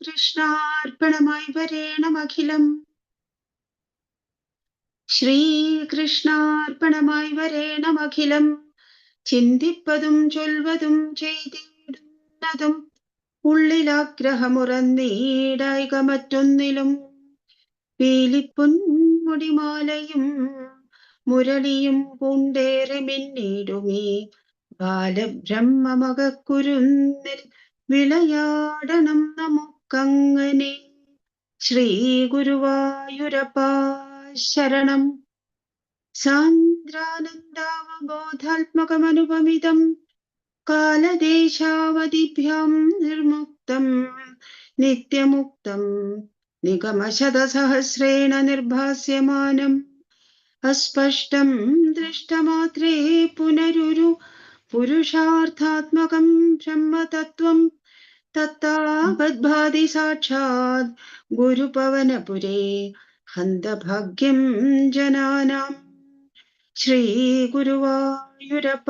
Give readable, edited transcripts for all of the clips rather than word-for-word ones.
ശ്രീകൃഷ്ണാർപ്പണമായി വരേണമഖിലം. ശ്രീകൃഷ്ണാർപ്പണമായി വരേണമഖിലം. ചിന്തിപ്പതും ചൊൽവതും ചെയ്തിടുന്നതും ഉള്ളിലാഗ്രഹമുറന്നീടായിക മറ്റൊന്നിലും. പീലിപ്പൊന്മുടിമാലയും മുരളിയും പൂണ്ടേറെ മിന്നിടുമീ ബാലബ്രഹ്മമകക്കുരുന്നിൽ വിളയാടണം നമുക്കങ്ങനെ. ശ്രീ ഗുരുവായൂരപ്പ ശരണം. സാന്ദ്രാനന്ദാവബോധാത്മകമനുപമിതം കാലദേശാവധിഭ്യാം നിർമുക്തം നിത്യമുക്തം നിഗമശതസഹസ്രേണ നിർഭാസ്യമാനം. അസ്പഷ്ടം ദൃഷ്ടമാത്രേ പുനരുരു പുരുഷാർത്ഥാത്മകം ബ്രഹ്മതത്വം. തത്താവദ്ഭാതി സാക്ഷാത് ഗുരുപവനപുരേ ഹന്തഭാഗ്യം ജനാനാം. ശ്രീ ഗുരുവായൂരപ്പ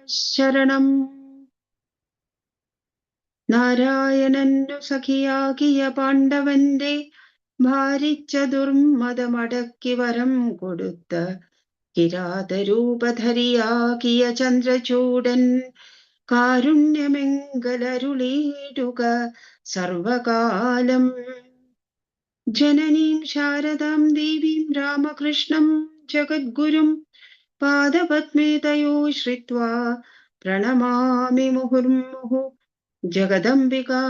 ശരണം. നാരായണനു സഖിയാകിയ പാണ്ഡവന്റെ ഭാരിച്ച ദുർമതമടക്കി വരം കൊടുത്ത കിരാതരൂപധരിയാകിയ ചന്ദ്രചൂടൻ കാരുണ്യമെങ്കലരുളീടുക സർവകാലം. ജനനീം ശാരദാം ദേവീം രാമകൃഷ്ണം ജഗദ്ഗുരും പാദപദ്മേ തയോ ശ്രിത്വാ പ്രണമാമി മുഹുർമുഹു. ജഗദംബികാ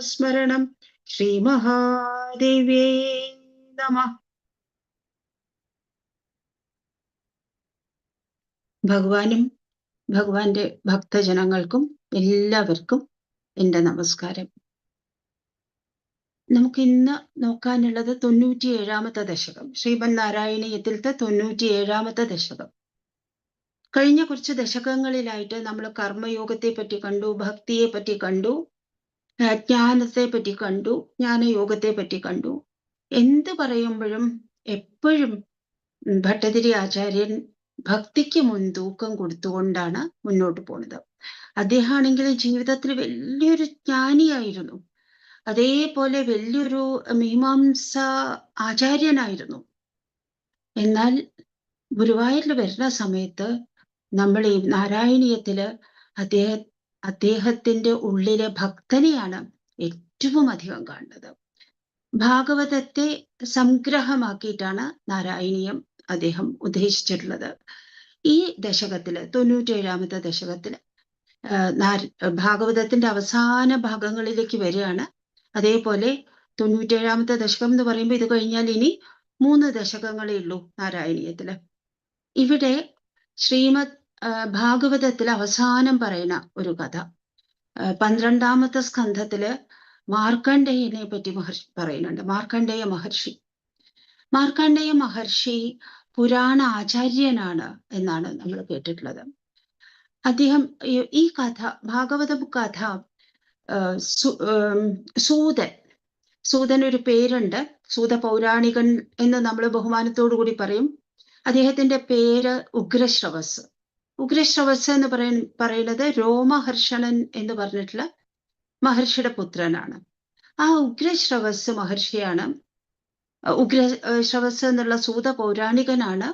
സ്മരണം. ശ്രീമഹാദേവ്യേ നമഃ. ഭഗവാനും ഭഗവാന്റെ ഭക്തജനങ്ങൾക്കും എല്ലാവർക്കും എൻ്റെ നമസ്കാരം. നമുക്ക് ഇന്ന് നോക്കാനുള്ളത് 97-ാമത്തെ ദശകം, ശ്രീമൻ നാരായണീയത്തിലത്തെ 97-ാമത്തെ ദശകം. കഴിഞ്ഞ കുറച്ച് ദശകങ്ങളിലായിട്ട് നമ്മൾ കർമ്മയോഗത്തെ പറ്റി കണ്ടു, ഭക്തിയെ പറ്റി കണ്ടു, ജ്ഞാനത്തെ പറ്റി കണ്ടു, ജ്ഞാനയോഗത്തെ പറ്റി കണ്ടു. എന്ത് പറയുമ്പോഴും എപ്പോഴും ഭട്ടതിരി ആചാര്യൻ ഭക്തിക്ക് മുൻതൂക്കം കൊടുത്തുകൊണ്ടാണ് മുന്നോട്ട് പോകുന്നത്. അദ്ദേഹമാണെങ്കിൽ ജീവിതത്തിൽ വലിയൊരു ജ്ഞാനിയായിരുന്നു, അതേപോലെ വലിയൊരു മീമാംസ ആചാര്യനായിരുന്നു. എന്നാൽ ഗുരുവായൂരിൽ വരുന്ന സമയത്ത് നമ്മൾ ഈ നാരായണീയത്തില് അദ്ദേഹത്തിന്റെ ഉള്ളിലെ ഭക്തനെയാണ് ഏറ്റവും അധികം കാണുന്നത്. ഭാഗവതത്തെ സംഗ്രഹമാക്കിയിട്ടാണ് നാരായണീയം അദ്ദേഹം ഉദ്ദേശിച്ചിട്ടുള്ളത്. ഈ ദശകത്തില് 97-ാമത്തെ ദശകത്തില് ഭാഗവതത്തിന്റെ അവസാന ഭാഗങ്ങളിലേക്ക് വരികയാണ്. അതേപോലെ 97-ാമത്തെ ദശകം എന്ന് പറയുമ്പോൾ ഇത് കഴിഞ്ഞാൽ ഇനി 3 ദശകങ്ങളേ ഉള്ളൂ നാരായണീയത്തില്. ഇവിടെ ശ്രീമദ് ഭാഗവതത്തിൽ അവസാനം പറയുന്ന ഒരു കഥ, 12-ാമത്തെ സ്കന്ധത്തില് മാർക്കണ്ഡേയനെ പറ്റി പറയുന്നുണ്ട്. മാർക്കണ്ഡേയ മഹർഷി പുരാണ ആചാര്യനാണ് എന്നാണ് നമ്മൾ കേട്ടിട്ടുള്ളത്. അദ്ദേഹം ഈ കഥ, ഭാഗവത കഥ, സൂതൻ ഒരു പേരുണ്ട്, സൂത പൗരാണികൻ എന്ന് നമ്മൾ ബഹുമാനത്തോടു കൂടി പറയും. അദ്ദേഹത്തിന്റെ പേര് ഉഗ്രശ്രവസ്. ഉഗ്രശ്രവസ് എന്ന് പറയുന്നത് രോമഹർഷണൻ എന്ന് പറഞ്ഞിട്ടുള്ള മഹർഷിയുടെ പുത്രനാണ്. ആ ഉഗ്രശ്രവസ് മഹർഷിയാണ്, ഉഗ്രശ്രവസ് എന്നുള്ള സൂത പൗരാണികനാണ്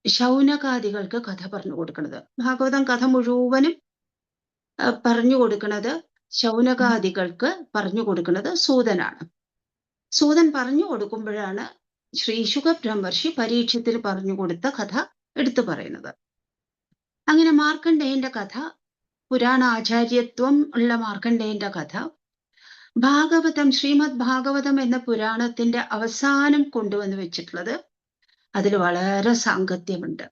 ശൗനകാദികൾക്ക് കഥ പറഞ്ഞു കൊടുക്കുന്നത്. ഭാഗവതം കഥ മുഴുവനും പറഞ്ഞു കൊടുക്കുന്നത് ശൗനകാദികൾക്ക് പറഞ്ഞു കൊടുക്കുന്നത് സൂതനാണ്. സൂതൻ പറഞ്ഞു കൊടുക്കുമ്പോഴാണ് ശ്രീശുക ബ്രഹ്മർഷി പരീക്ഷത്തിൽ പറഞ്ഞു കൊടുത്ത കഥ എടുത്തു പറയുന്നത്. അങ്ങനെ മാർക്കണ്ഡേയന്റെ കഥ, പുരാണ ആചാര്യത്വം ഉള്ള മാർക്കണ്ഡേയന്റെ കഥ ഭാഗവതം, ശ്രീമദ് ഭാഗവതം എന്ന പുരാണത്തിന്റെ അവസാനം കൊണ്ടുവന്ന് വെച്ചിട്ടുള്ളത് അതിൽ വളരെ സാങ്കത്യമുണ്ട്.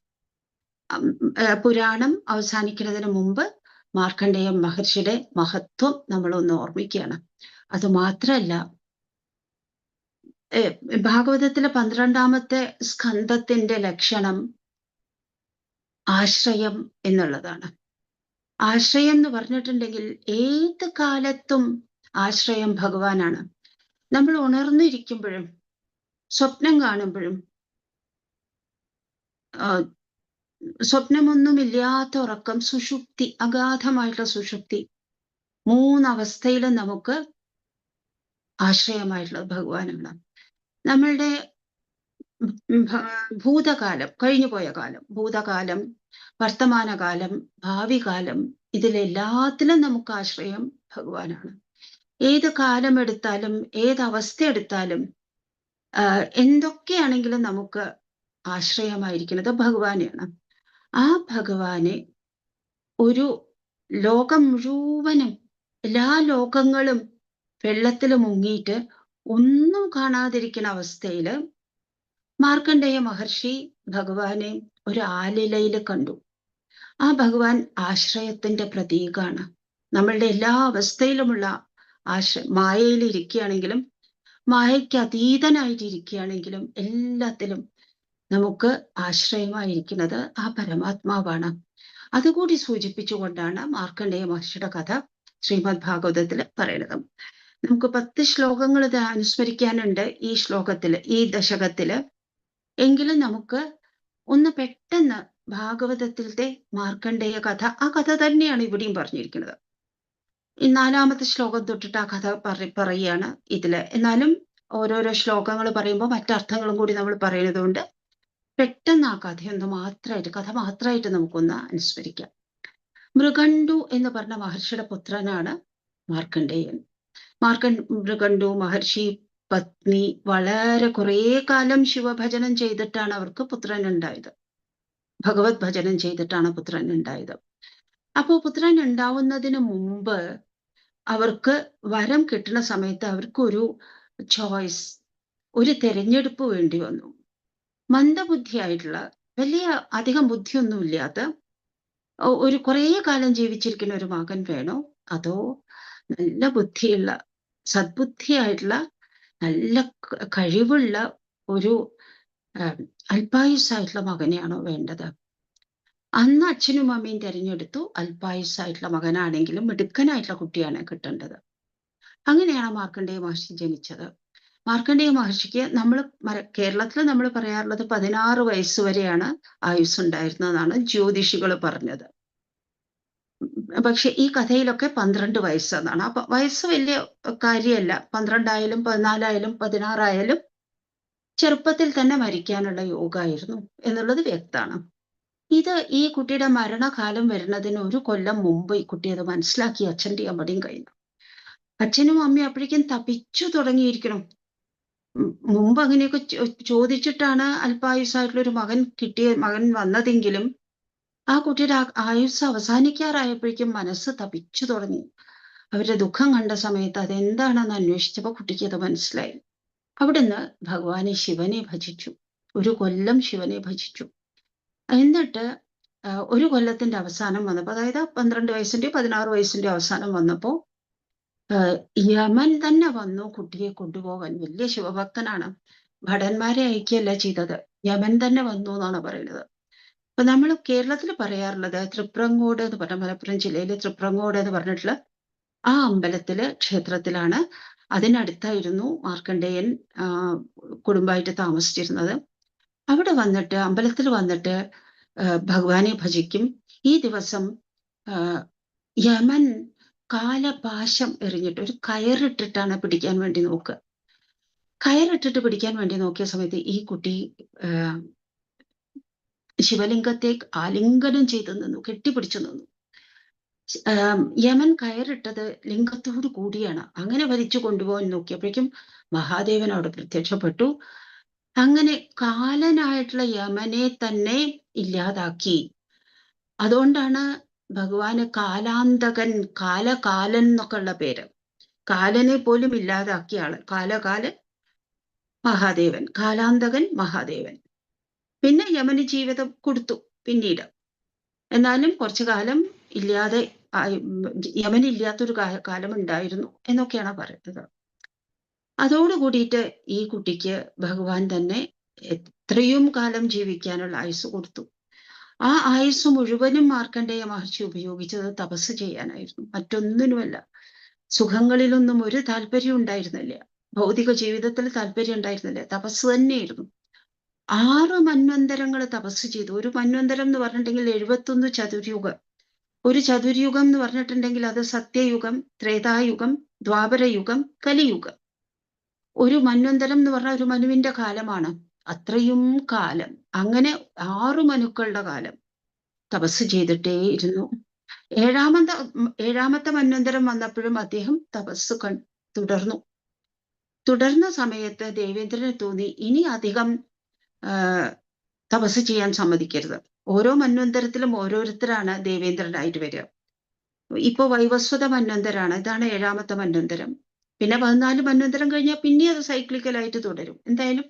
പുരാണം അവസാനിക്കുന്നതിന് മുമ്പ് മാർക്കണ്ഡേയ മഹർഷിയുടെ മഹത്വം നമ്മളൊന്ന് ഓർമ്മിക്കുകയാണ്. അത് മാത്രല്ല, ഭാഗവതത്തിലെ 12-ാമത്തെ സ്കന്ധത്തിന്റെ ലക്ഷണം ആശ്രയം എന്നുള്ളതാണ്. ആശ്രയം എന്ന് പറഞ്ഞിട്ടുണ്ടെങ്കിൽ ഏത് കാലത്തും ആശ്രയം ഭഗവാനാണ്. നമ്മൾ ഉണർന്നിരിക്കുമ്പോഴും സ്വപ്നം കാണുമ്പോഴും സ്വപ്നമൊന്നുമില്ലാത്ത ഉറക്കം, സുഷുപ്തി, അഗാധമായിട്ടുള്ള സുഷുപ്തി, 3 അവസ്ഥയിലും നമുക്ക് ആശ്രയമായിട്ടുള്ളത് ഭഗവാനാണ്. നമ്മളുടെ ഭൂതകാലം, കഴിഞ്ഞുപോയ കാലം, ഭൂതകാലം, വർത്തമാനകാലം, ഭാവി കാലം, ഇതിലെല്ലാത്തിലും നമുക്ക് ആശ്രയം ഭഗവാനാണ്. ഏത് കാലം എടുത്താലും ഏത് അവസ്ഥ എടുത്താലും എന്തൊക്കെയാണെങ്കിലും നമുക്ക് ആശ്രയമായിരിക്കുന്നത് ഭഗവാനെയാണ്. ആ ഭഗവാനെ ഒരു ലോകം മുഴുവനും, എല്ലാ ലോകങ്ങളും വെള്ളത്തിൽ മുങ്ങിയിട്ട് ഒന്നും കാണാതിരിക്കുന്ന അവസ്ഥയിൽ മാർക്കണ്ഡേയ മഹർഷി ഭഗവാനെ ഒരു ആലിലയിൽ കണ്ടു. ആ ഭഗവാൻ ആശ്രയത്തിന്റെ പ്രതീകമാണ്. നമ്മളുടെ എല്ലാ അവസ്ഥയിലുമുള്ള മായയിൽ ഇരിക്കുകയാണെങ്കിലും മായയ്ക്ക് അതീതനായിട്ടിരിക്കുകയാണെങ്കിലും എല്ലാത്തിലും നമുക്ക് ആശ്രയമായിരിക്കുന്നത് ആ പരമാത്മാവാണ്. അതുകൂടി സൂചിപ്പിച്ചുകൊണ്ടാണ് മാർക്കണ്ഡേയ മഹർഷിയുടെ കഥ ശ്രീമദ് ഭാഗവതത്തിൽ പറയുന്നത്. നമുക്ക് 10 ശ്ലോകങ്ങൾ ഇത് അനുസ്മരിക്കാനുണ്ട് ഈ ശ്ലോകത്തില്, ഈ ദശകത്തില്. എങ്കിലും നമുക്ക് ഒന്ന് പെട്ടെന്ന് ഭാഗവതത്തിലത്തെ മാർക്കണ്ഡേയ കഥ, ആ കഥ തന്നെയാണ് ഇവിടെയും പറഞ്ഞിരിക്കുന്നത്. ഈ 4ാമത്തെ ശ്ലോകം തൊട്ടിട്ട് ആ കഥ പറയുകയാണ് ഇതില്. എന്നാലും ഓരോരോ ശ്ലോകങ്ങൾ പറയുമ്പോൾ മറ്റർത്ഥങ്ങളും കൂടി നമ്മൾ പറയുന്നത് കൊണ്ട് പെട്ടെന്ന് ആ കഥ മാത്രമായിട്ട് നമുക്കൊന്ന് അനുസ്മരിക്കാം. മൃഗണ്ടു എന്ന് പറഞ്ഞ മഹർഷിയുടെ പുത്രനാണ് മാർക്കണ്ഡേയൻ. മൃഗണ്ടു മഹർഷി പത്നി വളരെ കുറേ കാലം ശിവഭജനം ചെയ്തിട്ടാണ് അവർക്ക് പുത്രൻ ഉണ്ടായത്. ഭഗവത് ഭജനം ചെയ്തിട്ടാണ് പുത്രൻ ഉണ്ടായത്. അപ്പോൾ പുത്രൻ ഉണ്ടാവുന്നതിന് മുമ്പ് അവർക്ക് വരം കിട്ടുന്ന സമയത്ത് അവർക്കൊരു ചോയ്സ്, ഒരു തെരഞ്ഞെടുപ്പ് വേണ്ടി വന്നു. മന്ദബുദ്ധിയായിട്ടുള്ള, വലിയ അധികം ബുദ്ധിയൊന്നുമില്ലാത്ത, ഒരു കുറേ കാലം ജീവിച്ചിരിക്കുന്ന ഒരു മകൻ വേണോ, അതോ നല്ല ബുദ്ധിയുള്ള, സദ്ബുദ്ധിയായിട്ടുള്ള, നല്ല കഴിവുള്ള ഒരു അല്പായുസ്സായിട്ടുള്ള മകനെയാണോ വേണ്ടത്? അന്ന് അച്ഛനും അമ്മയും തിരഞ്ഞെടുത്തു അല്പായുസ്സായിട്ടുള്ള മകനാണെങ്കിലും മിടുക്കനായിട്ടുള്ള കുട്ടിയാണ് കിട്ടേണ്ടത്. അങ്ങനെയാണ് മാർക്കണ്ഡേയ മഹർഷി ജനിച്ചത്. മാർക്കണ്ഡേയ മഹർഷിക്ക് കേരളത്തിൽ നമ്മൾ പറയാറുള്ളത് 16 വയസ്സ് വരെയാണ് ആയുസ് ഉണ്ടായിരുന്നതെന്നാണ് ജ്യോതിഷികൾ പറഞ്ഞത്. പക്ഷെ ഈ കഥയിലൊക്കെ 12 വയസ്സെന്നാണ്. അപ്പൊ വയസ്സ് വലിയ കാര്യമല്ല. 12 ആയാലും 14 ആയാലും 16 ആയാലും ചെറുപ്പത്തിൽ തന്നെ മരിക്കാനുള്ള യോഗമായിരുന്നു എന്നുള്ളത് വ്യക്തമാണ്. ഈ കുട്ടിയുടെ മരണകാലം വരുന്നതിന് 1 കൊല്ലം മുമ്പ് ഈ കുട്ടി അത് മനസ്സിലാക്കി അച്ഛൻ്റെയും അമ്മയുടെയും കഴിഞ്ഞു. അച്ഛനും അമ്മയും അപ്പോഴേക്കും തപിച്ചു തുടങ്ങിയിരിക്കണം. മുമ്പ് അങ്ങനെയൊക്കെ ചോദിച്ചിട്ടാണ് അല്പായുസ്സായിട്ടുള്ള ഒരു മകൻ വന്നതെങ്കിലും ആ കുട്ടിയുടെ ആയുസ് അവസാനിക്കാറായപ്പോഴേക്കും മനസ്സ് തപിച്ചു തുടങ്ങി. അവരുടെ ദുഃഖം കണ്ട സമയത്ത് അതെന്താണെന്ന് അന്വേഷിച്ചപ്പോൾ കുട്ടിക്ക് അത് മനസ്സിലായി. അവിടുന്ന് ഭഗവാനെ ശിവനെ ഭജിച്ചു. 1 കൊല്ലം ശിവനെ ഭജിച്ചു. എന്നിട്ട് 1 കൊല്ലത്തിന്റെ അവസാനം വന്നപ്പോൾ, അതായത് 12 വയസ്സിന്റെ 16 വയസ്സിന്റെ അവസാനം വന്നപ്പോ യമൻ തന്നെ വന്നു കുട്ടിയെ കൊണ്ടുപോകാൻ. വലിയ ശിവഭക്തനാണ്. ഭടന്മാരെ അയക്കുകയല്ല ചെയ്തത്, യമൻ തന്നെ വന്നു എന്നാണ് പറയുന്നത്. അപ്പൊ നമ്മൾ കേരളത്തിൽ പറയാറുള്ളത് തൃപ്രങ്ങോട് എന്ന് പറഞ്ഞ, മലപ്പുറം ജില്ലയിലെ തൃപ്രങ്ങോട് എന്ന് പറഞ്ഞിട്ടുള്ള ആ ക്ഷേത്രത്തിലാണ്. അതിനടുത്തായിരുന്നു മാർക്കണ്ഡേയൻ കുടുംബമായിട്ട് താമസിച്ചിരുന്നത്. അവിടെ വന്നിട്ട്, അമ്പലത്തിൽ വന്നിട്ട് ഭഗവാനെ ഭജിക്കും. ഈ ദിവസം യമൻ കാലപാശം എറിഞ്ഞിട്ട് ഒരു കയറിട്ടിട്ടാണ് പിടിക്കാൻ വേണ്ടി നോക്കുക. കയറിട്ടിട്ട് പിടിക്കാൻ വേണ്ടി നോക്കിയ സമയത്ത് ഈ കുട്ടി ശിവലിംഗത്തെ ആലിംഗനം ചെയ്ത് നിന്നു, കെട്ടിപ്പിടിച്ചു നിന്നു. യമൻ കയറിട്ടത് ലിംഗത്തോടു കൂടിയാണ്. അങ്ങനെ വലിച്ചു കൊണ്ടുപോകാൻ നോക്കിയപ്പോഴേക്കും മഹാദേവൻ അവിടെ പ്രത്യക്ഷപ്പെട്ടു. അങ്ങനെ കാലനായിട്ടുള്ള യമനെ തന്നെ ഇല്ലാതാക്കി. അതുകൊണ്ടാണ് ഭഗവാന് കാലാന്തകൻ, കാലകാലൻ എന്നൊക്കെ ഉള്ള പേര്. കാലനെ പോലും ഇല്ലാതാക്കിയ ആള് കാലകാലൻ മഹാദേവൻ, കാലാന്തകൻ മഹാദേവൻ. പിന്നെ യമന് ജീവിതം കൊടുത്തു പിന്നീട്. എന്നാലും കുറച്ചു കാലം ഇല്ലാതെ, യമനില്ലാത്തൊരു കാലം ഉണ്ടായിരുന്നു എന്നൊക്കെയാണ് പറയുന്നത്. അതോടുകൂടിയിട്ട് ഈ കുട്ടിക്ക് ഭഗവാൻ തന്നെ എത്രയും കാലം ജീവിക്കാനുള്ള ആയുസ് കൊടുത്തു. ആ ആയുസ് മുഴുവനും മാർക്കണ്ഡേയ മഹർഷി ഉപയോഗിച്ചത് തപസ് ചെയ്യാനായിരുന്നു, മറ്റൊന്നിനുമല്ല. സുഖങ്ങളിലൊന്നും ഒരു താല്പര്യം ഉണ്ടായിരുന്നില്ല, ഭൗതിക ജീവിതത്തിൽ താല്പര്യം ഉണ്ടായിരുന്നില്ല, തപസ് തന്നെയായിരുന്നു. 6 മന്വന്തരങ്ങൾ തപസ് ചെയ്തു. ഒരു മന്വന്തരം എന്ന് പറഞ്ഞിട്ടുണ്ടെങ്കിൽ 71 ചതുര്യുഗം. ഒരു ചതുര്യുഗം എന്ന് പറഞ്ഞിട്ടുണ്ടെങ്കിൽ അത് സത്യയുഗം, ത്രേതായുഗം, ദ്വാപരയുഗം, കലിയുഗം. ഒരു മന്വന്തരം എന്ന് പറഞ്ഞാൽ ഒരു മനുവിന്റെ കാലമാണ്. അത്രയും കാലം അങ്ങനെ 6 മനുക്കളുടെ കാലം തപസ് ചെയ്തിട്ടേയിരുന്നു. ഏഴാമത്തെ മന്വന്തരം വന്നപ്പോഴും അദ്ദേഹം തപസ് തുടർന്നു. തുടർന്ന സമയത്ത് ദേവേന്ദ്രന് തോന്നി ഇനി അധികം തപസ് ചെയ്യാൻ സമ്മതിക്കരുത്. ഓരോ മന്വന്തരത്തിലും ഓരോരുത്തരാണ് ദേവേന്ദ്രനായിട്ട് വരിക. ഇപ്പൊ വൈവസ്വത മന്വന്തരാണ്. ഇതാണ് 7ാമത്തെ മന്വന്തരം. പിന്നെ 14 മന്വന്തരം കഴിഞ്ഞാൽ പിന്നെ അത് സൈക്ലിക്കലായിട്ട് തുടരും. എന്തായാലും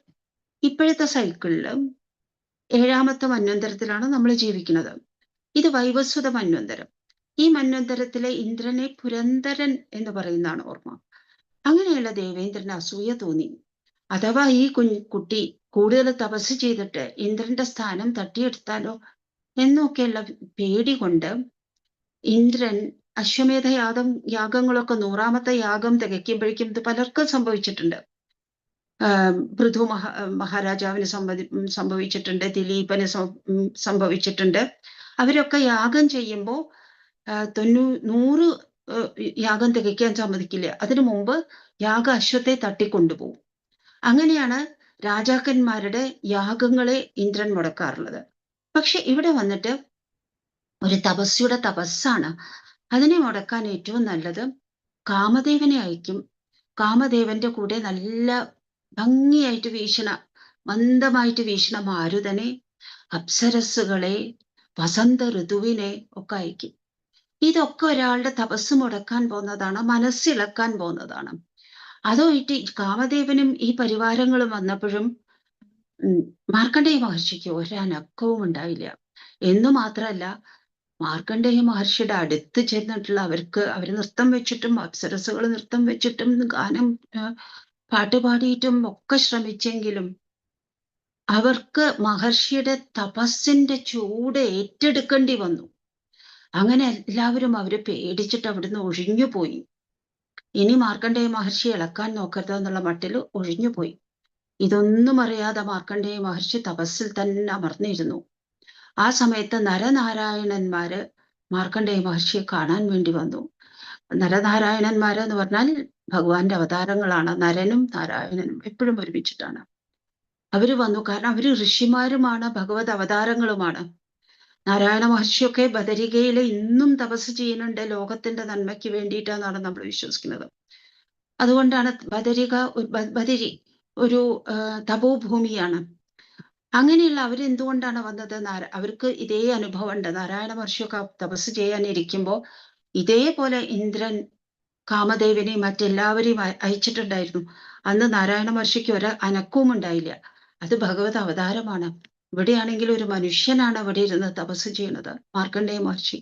ഇപ്പോഴത്തെ സൈക്കിളില് 7ാമത്തെ മന്വന്തരത്തിലാണ് നമ്മൾ ജീവിക്കുന്നത്. ഇത് വൈവസ്വത മന്വന്തരം. ഈ മന്വന്തരത്തിലെ ഇന്ദ്രനെ പുരന്ദരൻ എന്ന് പറയുന്നതാണ് ഓർമ്മ. അങ്ങനെയുള്ള ദേവേന്ദ്രന് അസൂയ തോന്നി. അഥവാ ഈ കുട്ടി കൂടുതൽ തപസ് ചെയ്തിട്ട് ഇന്ദ്രന്റെ സ്ഥാനം തട്ടിയെടുത്താലോ എന്നൊക്കെയുള്ള പേടി കൊണ്ട് ഇന്ദ്രൻ അശ്വമേധ യാഗങ്ങളൊക്കെ 100ാമത്തെ യാഗം തികയ്ക്കുമ്പോഴേക്കും ഇത് പലർക്കും സംഭവിച്ചിട്ടുണ്ട്. പൃഥു മഹാരാജാവിന് സംഭവിച്ചിട്ടുണ്ട്, ദിലീപന് സംഭവിച്ചിട്ടുണ്ട്. അവരൊക്കെ യാഗം ചെയ്യുമ്പോൾ 100 യാഗം തികയ്ക്കാൻ സമ്മതിക്കില്ല. അതിനു മുമ്പ് യാഗ അശ്വത്തെ തട്ടിക്കൊണ്ടുപോകും. അങ്ങനെയാണ് രാജാക്കന്മാരുടെ യാഗങ്ങളെ ഇന്ദ്രൻ മുടക്കാറുള്ളത്. പക്ഷെ ഇവിടെ വന്നിട്ട് ഒരു തപസ്വിയുടെ തപസ്സാണ്. അതിനെ മുടക്കാൻ ഏറ്റവും നല്ലത് കാമദേവനെ അയക്കും. കാമദേവന്റെ കൂടെ നല്ല ഭംഗിയായിട്ട് വീശണ, മന്ദമായിട്ട് വീശണ മാരുതനെ, അപ്സരസ്സുകളെ, വസന്ത ഋതുവിനെ ഒക്കെ അയക്കും. ഇതൊക്കെ ഒരാളുടെ തപസ് മുടക്കാൻ പോകുന്നതാണ്, മനസ്സിളക്കാൻ പോകുന്നതാണ്. അതോയിട്ട് കാമദേവനും ഈ പരിവാരങ്ങളും വന്നപ്പോഴും മാർക്കണ്ഡേയ മഹർഷിക്ക് ഒരനക്കവും ഉണ്ടായില്ല. എന്നു മാത്രമല്ല, മാർക്കണ്ഡേയ മഹർഷിയുടെ അടുത്ത് ചെന്നിട്ടുള്ള അവർ നൃത്തം വെച്ചിട്ടും അപ്സരസുകൾ നൃത്തം വെച്ചിട്ടും ഗാനം പാട്ടുപാടിയിട്ടും ഒക്കെ ശ്രമിച്ചെങ്കിലും അവർക്ക് മഹർഷിയുടെ തപസ്സിന്റെ ചൂട് ഏറ്റെടുക്കേണ്ടി വന്നു. അങ്ങനെ എല്ലാവരും അവര് പേടിച്ചിട്ട് അവിടുന്ന് ഒഴിഞ്ഞുപോയി. ഇനി മാർക്കണ്ഡേയ മഹർഷി ഇളക്കാൻ നോക്കരുത് എന്നുള്ള മട്ടിൽ ഒഴിഞ്ഞുപോയി. ഇതൊന്നും അറിയാതെ മാർക്കണ്ഡേയ മഹർഷി തപസ്സിൽ തന്നെ അമർന്നിരുന്നു. ആ സമയത്ത് നരനാരായണന്മാര് മാർക്കണ്ഡേയ മഹർഷിയെ കാണാൻ വേണ്ടി വന്നു. നരനാരായണന്മാരെന്ന് പറഞ്ഞാൽ ഭഗവാന്റെ അവതാരങ്ങളാണ്. നരനും നാരായണനും എപ്പോഴും ഒരുമിച്ചിട്ടാണ് അവര് വന്നു. കാരണം അവര് ഋഷിമാരുമാണ്, ഭഗവത് അവതാരങ്ങളുമാണ്. നാരായണ മഹർഷിയൊക്കെ ബദരികയിൽ ഇന്നും തപസ് ചെയ്യുന്നുണ്ട്, ലോകത്തിന്റെ നന്മയ്ക്ക് വേണ്ടിയിട്ടാണ് നമ്മൾ വിശ്വസിക്കുന്നത്. അതുകൊണ്ടാണ് ബദരി ഒരു തപോഭൂമിയാണ്. അങ്ങനെയുള്ള അവരെന്തുകൊണ്ടാണ് വന്നത്? അവർക്ക് ഇതേ അനുഭവം ഉണ്ട്. നാരായണ മഹർഷിയൊക്കെ തപസ് ചെയ്യാനിരിക്കുമ്പോൾ ഇതേപോലെ ഇന്ദ്രൻ കാമദേവനെയും മറ്റെല്ലാവരെയും അയച്ചിട്ടുണ്ടായിരുന്നു. അന്ന് നാരായണ മഹർഷിക്ക് ഒരു അനക്കവും ഉണ്ടായില്ല. അത് ഭഗവത് അവതാരമാണ്. ഇവിടെയാണെങ്കിൽ ഒരു മനുഷ്യനാണ് അവിടെ ഇരുന്ന് തപസ് ചെയ്യുന്നത്, മാർക്കണ്ഡേയ മഹർഷി.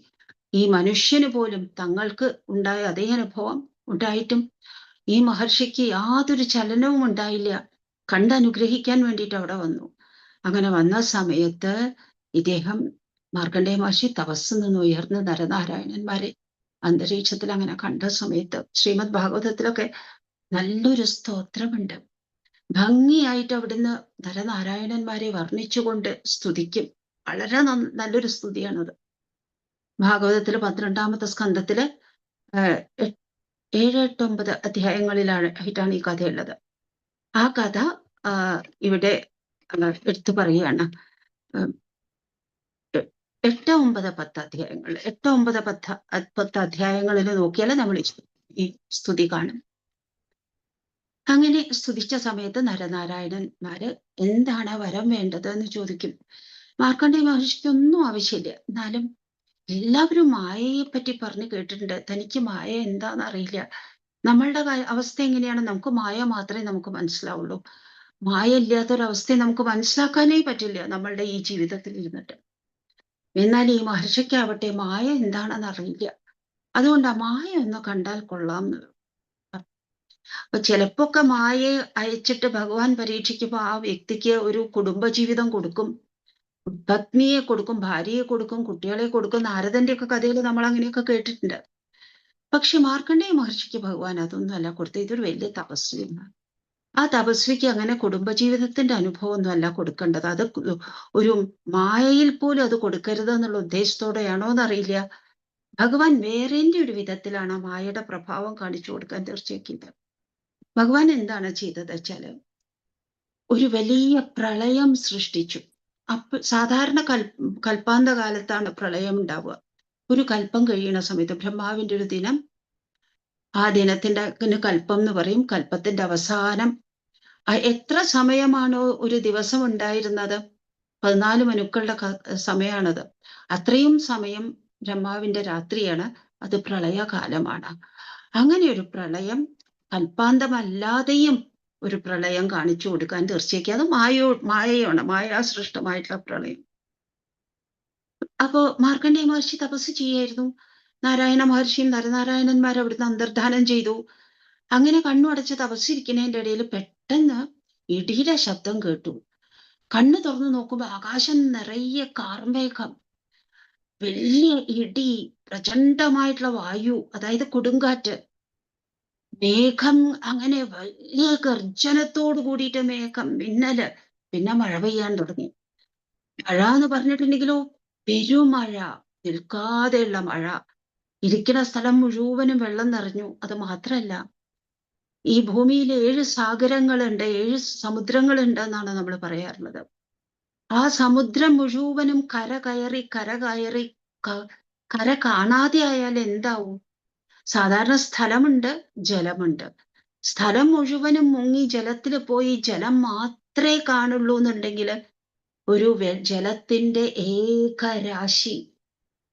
ഈ മനുഷ്യന് പോലും തങ്ങൾക്ക് ഉണ്ടായ അതേ അനുഭവം ഉണ്ടായിട്ടും ഈ മഹർഷിക്ക് യാതൊരു ചലനവും ഉണ്ടായില്ല. കണ്ടനുഗ്രഹിക്കാൻ വേണ്ടിയിട്ട് അവിടെ വന്നു. അങ്ങനെ വന്ന സമയത്ത് ഇദ്ദേഹം മാർക്കണ്ഡേയ മഹർഷി തപസ്സിൽ നിന്ന് ഉയർന്ന് നരനാരായണന്മാരെ അന്തരീക്ഷത്തിൽ അങ്ങനെ കണ്ട സമയത്ത് ശ്രീമദ് ഭാഗവതത്തിലൊക്കെ നല്ലൊരു സ്തോത്രമുണ്ട്. ഭംഗിയായിട്ട് അവിടുന്ന് നരനാരായണന്മാരെ വർണ്ണിച്ചുകൊണ്ട് സ്തുതിക്കും. വളരെ നല്ലൊരു സ്തുതിയാണത്. ഭാഗവതത്തില് 12ാമത്തെ സ്കന്ധത്തില് 7, 8, 9 അധ്യായങ്ങളിലായിട്ടാണ് ഈ കഥയുള്ളത്. ആ കഥ ഇവിടെ എടുത്തു പറയുകയാണ്. 8, 9, 10 അധ്യായങ്ങൾ 8, 9, 10 അധ്യായങ്ങളിൽ നോക്കിയാൽ നമ്മൾ ഈ സ്തുതി കാണും. അങ്ങനെ സ്തുതിച്ച സമയത്ത് നരനാരായണന്മാര് എന്താണ് വരം വേണ്ടത് എന്ന് ചോദിക്കും. മാർക്കണ്ഡേയ മഹർഷിക്ക് ഒന്നും ആവശ്യമില്ല. എന്നാലും എല്ലാവരും മായയെ പറ്റി പറഞ്ഞു കേട്ടിട്ടുണ്ട്. തനിക്ക് മായ എന്താന്ന് അറിയില്ല. നമ്മളുടെ അവസ്ഥ എങ്ങനെയാണ്? നമുക്ക് മായ മാത്രമേ നമുക്ക് മനസ്സിലാവുള്ളൂ. മായ ഇല്ലാത്തൊരവസ്ഥയെ നമുക്ക് മനസ്സിലാക്കാനേ പറ്റില്ല നമ്മളുടെ ഈ ജീവിതത്തിൽ ഇരുന്നിട്ട്. എന്നാൽ ഈ മഹർഷിക്കാവട്ടെ മായ എന്താണെന്ന് അറിയില്ല. അതുകൊണ്ട് ആ മായ ഒന്ന് കണ്ടാൽ കൊള്ളാം. അപ്പൊ ചിലപ്പൊക്കെ മായയെ അയച്ചിട്ട് ഭഗവാൻ പരീക്ഷിക്കുമ്പോൾ ആ വ്യക്തിക്ക് ഒരു കുടുംബജീവിതം കൊടുക്കും, പത്നിയെ കൊടുക്കും, ഭാര്യയെ കൊടുക്കും, കുട്ടികളെ കൊടുക്കും. നാരദന്റെ ഒക്കെ കഥയിൽ നമ്മൾ അങ്ങനെയൊക്കെ കേട്ടിട്ടുണ്ട്. പക്ഷെ മാർക്കണ്ഡേയ മഹർഷിക്ക് ഭഗവാൻ അതൊന്നും അല്ല കൊടുത്തത്. ഇതൊരു വലിയ തപസ്വിയാണ്. ആ തപസ്വിക്ക് അങ്ങനെ കുടുംബജീവിതത്തിന്റെ അനുഭവമൊന്നും അല്ല കൊടുക്കേണ്ടത്. അത് ഒരു മായയിൽ പോലും അത് കൊടുക്കരുത് എന്നുള്ള ഉദ്ദേശത്തോടെയാണോ എന്നറിയില്ല. ഭഗവാൻ വേറെ ഒരു വിധത്തിലാണ് മായയുടെ പ്രഭാവം കാണിച്ചു കൊടുക്കാൻ തീർച്ചയാക്കിയത്. ഭഗവാൻ എന്താണ് ചെയ്തത് വെച്ചാല് ഒരു വലിയ പ്രളയം സൃഷ്ടിച്ചു. സാധാരണ കൽപ്പാന്ത കാലത്താണ് പ്രളയം ഉണ്ടാവുക. ഒരു കൽപ്പം കഴിയുന്ന സമയത്ത് ബ്രഹ്മാവിന്റെ ഒരു ദിനം, ആ ദിനത്തിന്റെ കൽപ്പം എന്ന് പറയും. കൽപ്പത്തിന്റെ അവസാനം എത്ര സമയമാണോ ഒരു ദിവസം ഉണ്ടായിരുന്നത്, 14 മനുക്കളുടെ സമയമാണത്. അത്രയും സമയം ബ്രഹ്മാവിന്റെ രാത്രിയാണ്. അത് പ്രളയകാലമാണ്. അങ്ങനെ ഒരു പ്രളയം കൽപ്പാന്തമല്ലാതെയും ഒരു പ്രളയം കാണിച്ചു കൊടുക്കാൻ തീർച്ചയായും അത് മായയാണ്, മായാസൃഷ്ടമായിട്ടുള്ള പ്രളയം. അപ്പോ മാർക്കണ്ഡേയ മഹർഷി തപസ് ചെയ്യായിരുന്നു. നാരായണ മഹർഷിയും നരനാരായണന്മാർ അവിടുന്ന് അന്തർധാനം ചെയ്തു. അങ്ങനെ കണ്ണുടച്ച് തപസ്സിരിക്കുന്നതിന്റെ ഇടയിൽ പെട്ടെന്ന് ഇടിയുടെ ശബ്ദം കേട്ടു. കണ്ണു തുറന്നു നോക്കുമ്പോ ആകാശം നിറയെ കാർമേഘം, വലിയ ഇടി, പ്രചണ്ഡമായിട്ടുള്ള വായു, അതായത് കൊടുങ്കാറ്റ്, മേഘം, അങ്ങനെ വലിയ ഗർജനത്തോട് കൂടിയിട്ട് മേഘം, മിന്നല്, പിന്നെ മഴ പെയ്യാൻ തുടങ്ങി. മഴ എന്ന് പറഞ്ഞിട്ടുണ്ടെങ്കിലോ പെരുമഴ, നിൽക്കാതെയുള്ള മഴ. ഇരിക്കുന്ന സ്ഥലം മുഴുവനും വെള്ളം നിറഞ്ഞു. അത് മാത്രല്ല, ഈ ഭൂമിയിൽ 7 സാഗരങ്ങളുണ്ട്, 7 സമുദ്രങ്ങളുണ്ട് എന്നാണ് നമ്മൾ പറയാറുള്ളത്. ആ സമുദ്രം മുഴുവനും കര കയറി കര കാണാതെ ആയാൽ എന്താവും? സാധാരണ സ്ഥലമുണ്ട്, ജലമുണ്ട്. സ്ഥലം മുഴുവനും മുങ്ങി ജലത്തിൽ പോയി ജലം മാത്രമേ കാണുള്ളൂ എന്നുണ്ടെങ്കിൽ ഒരു ജലത്തിന്റെ ഏകരാശി,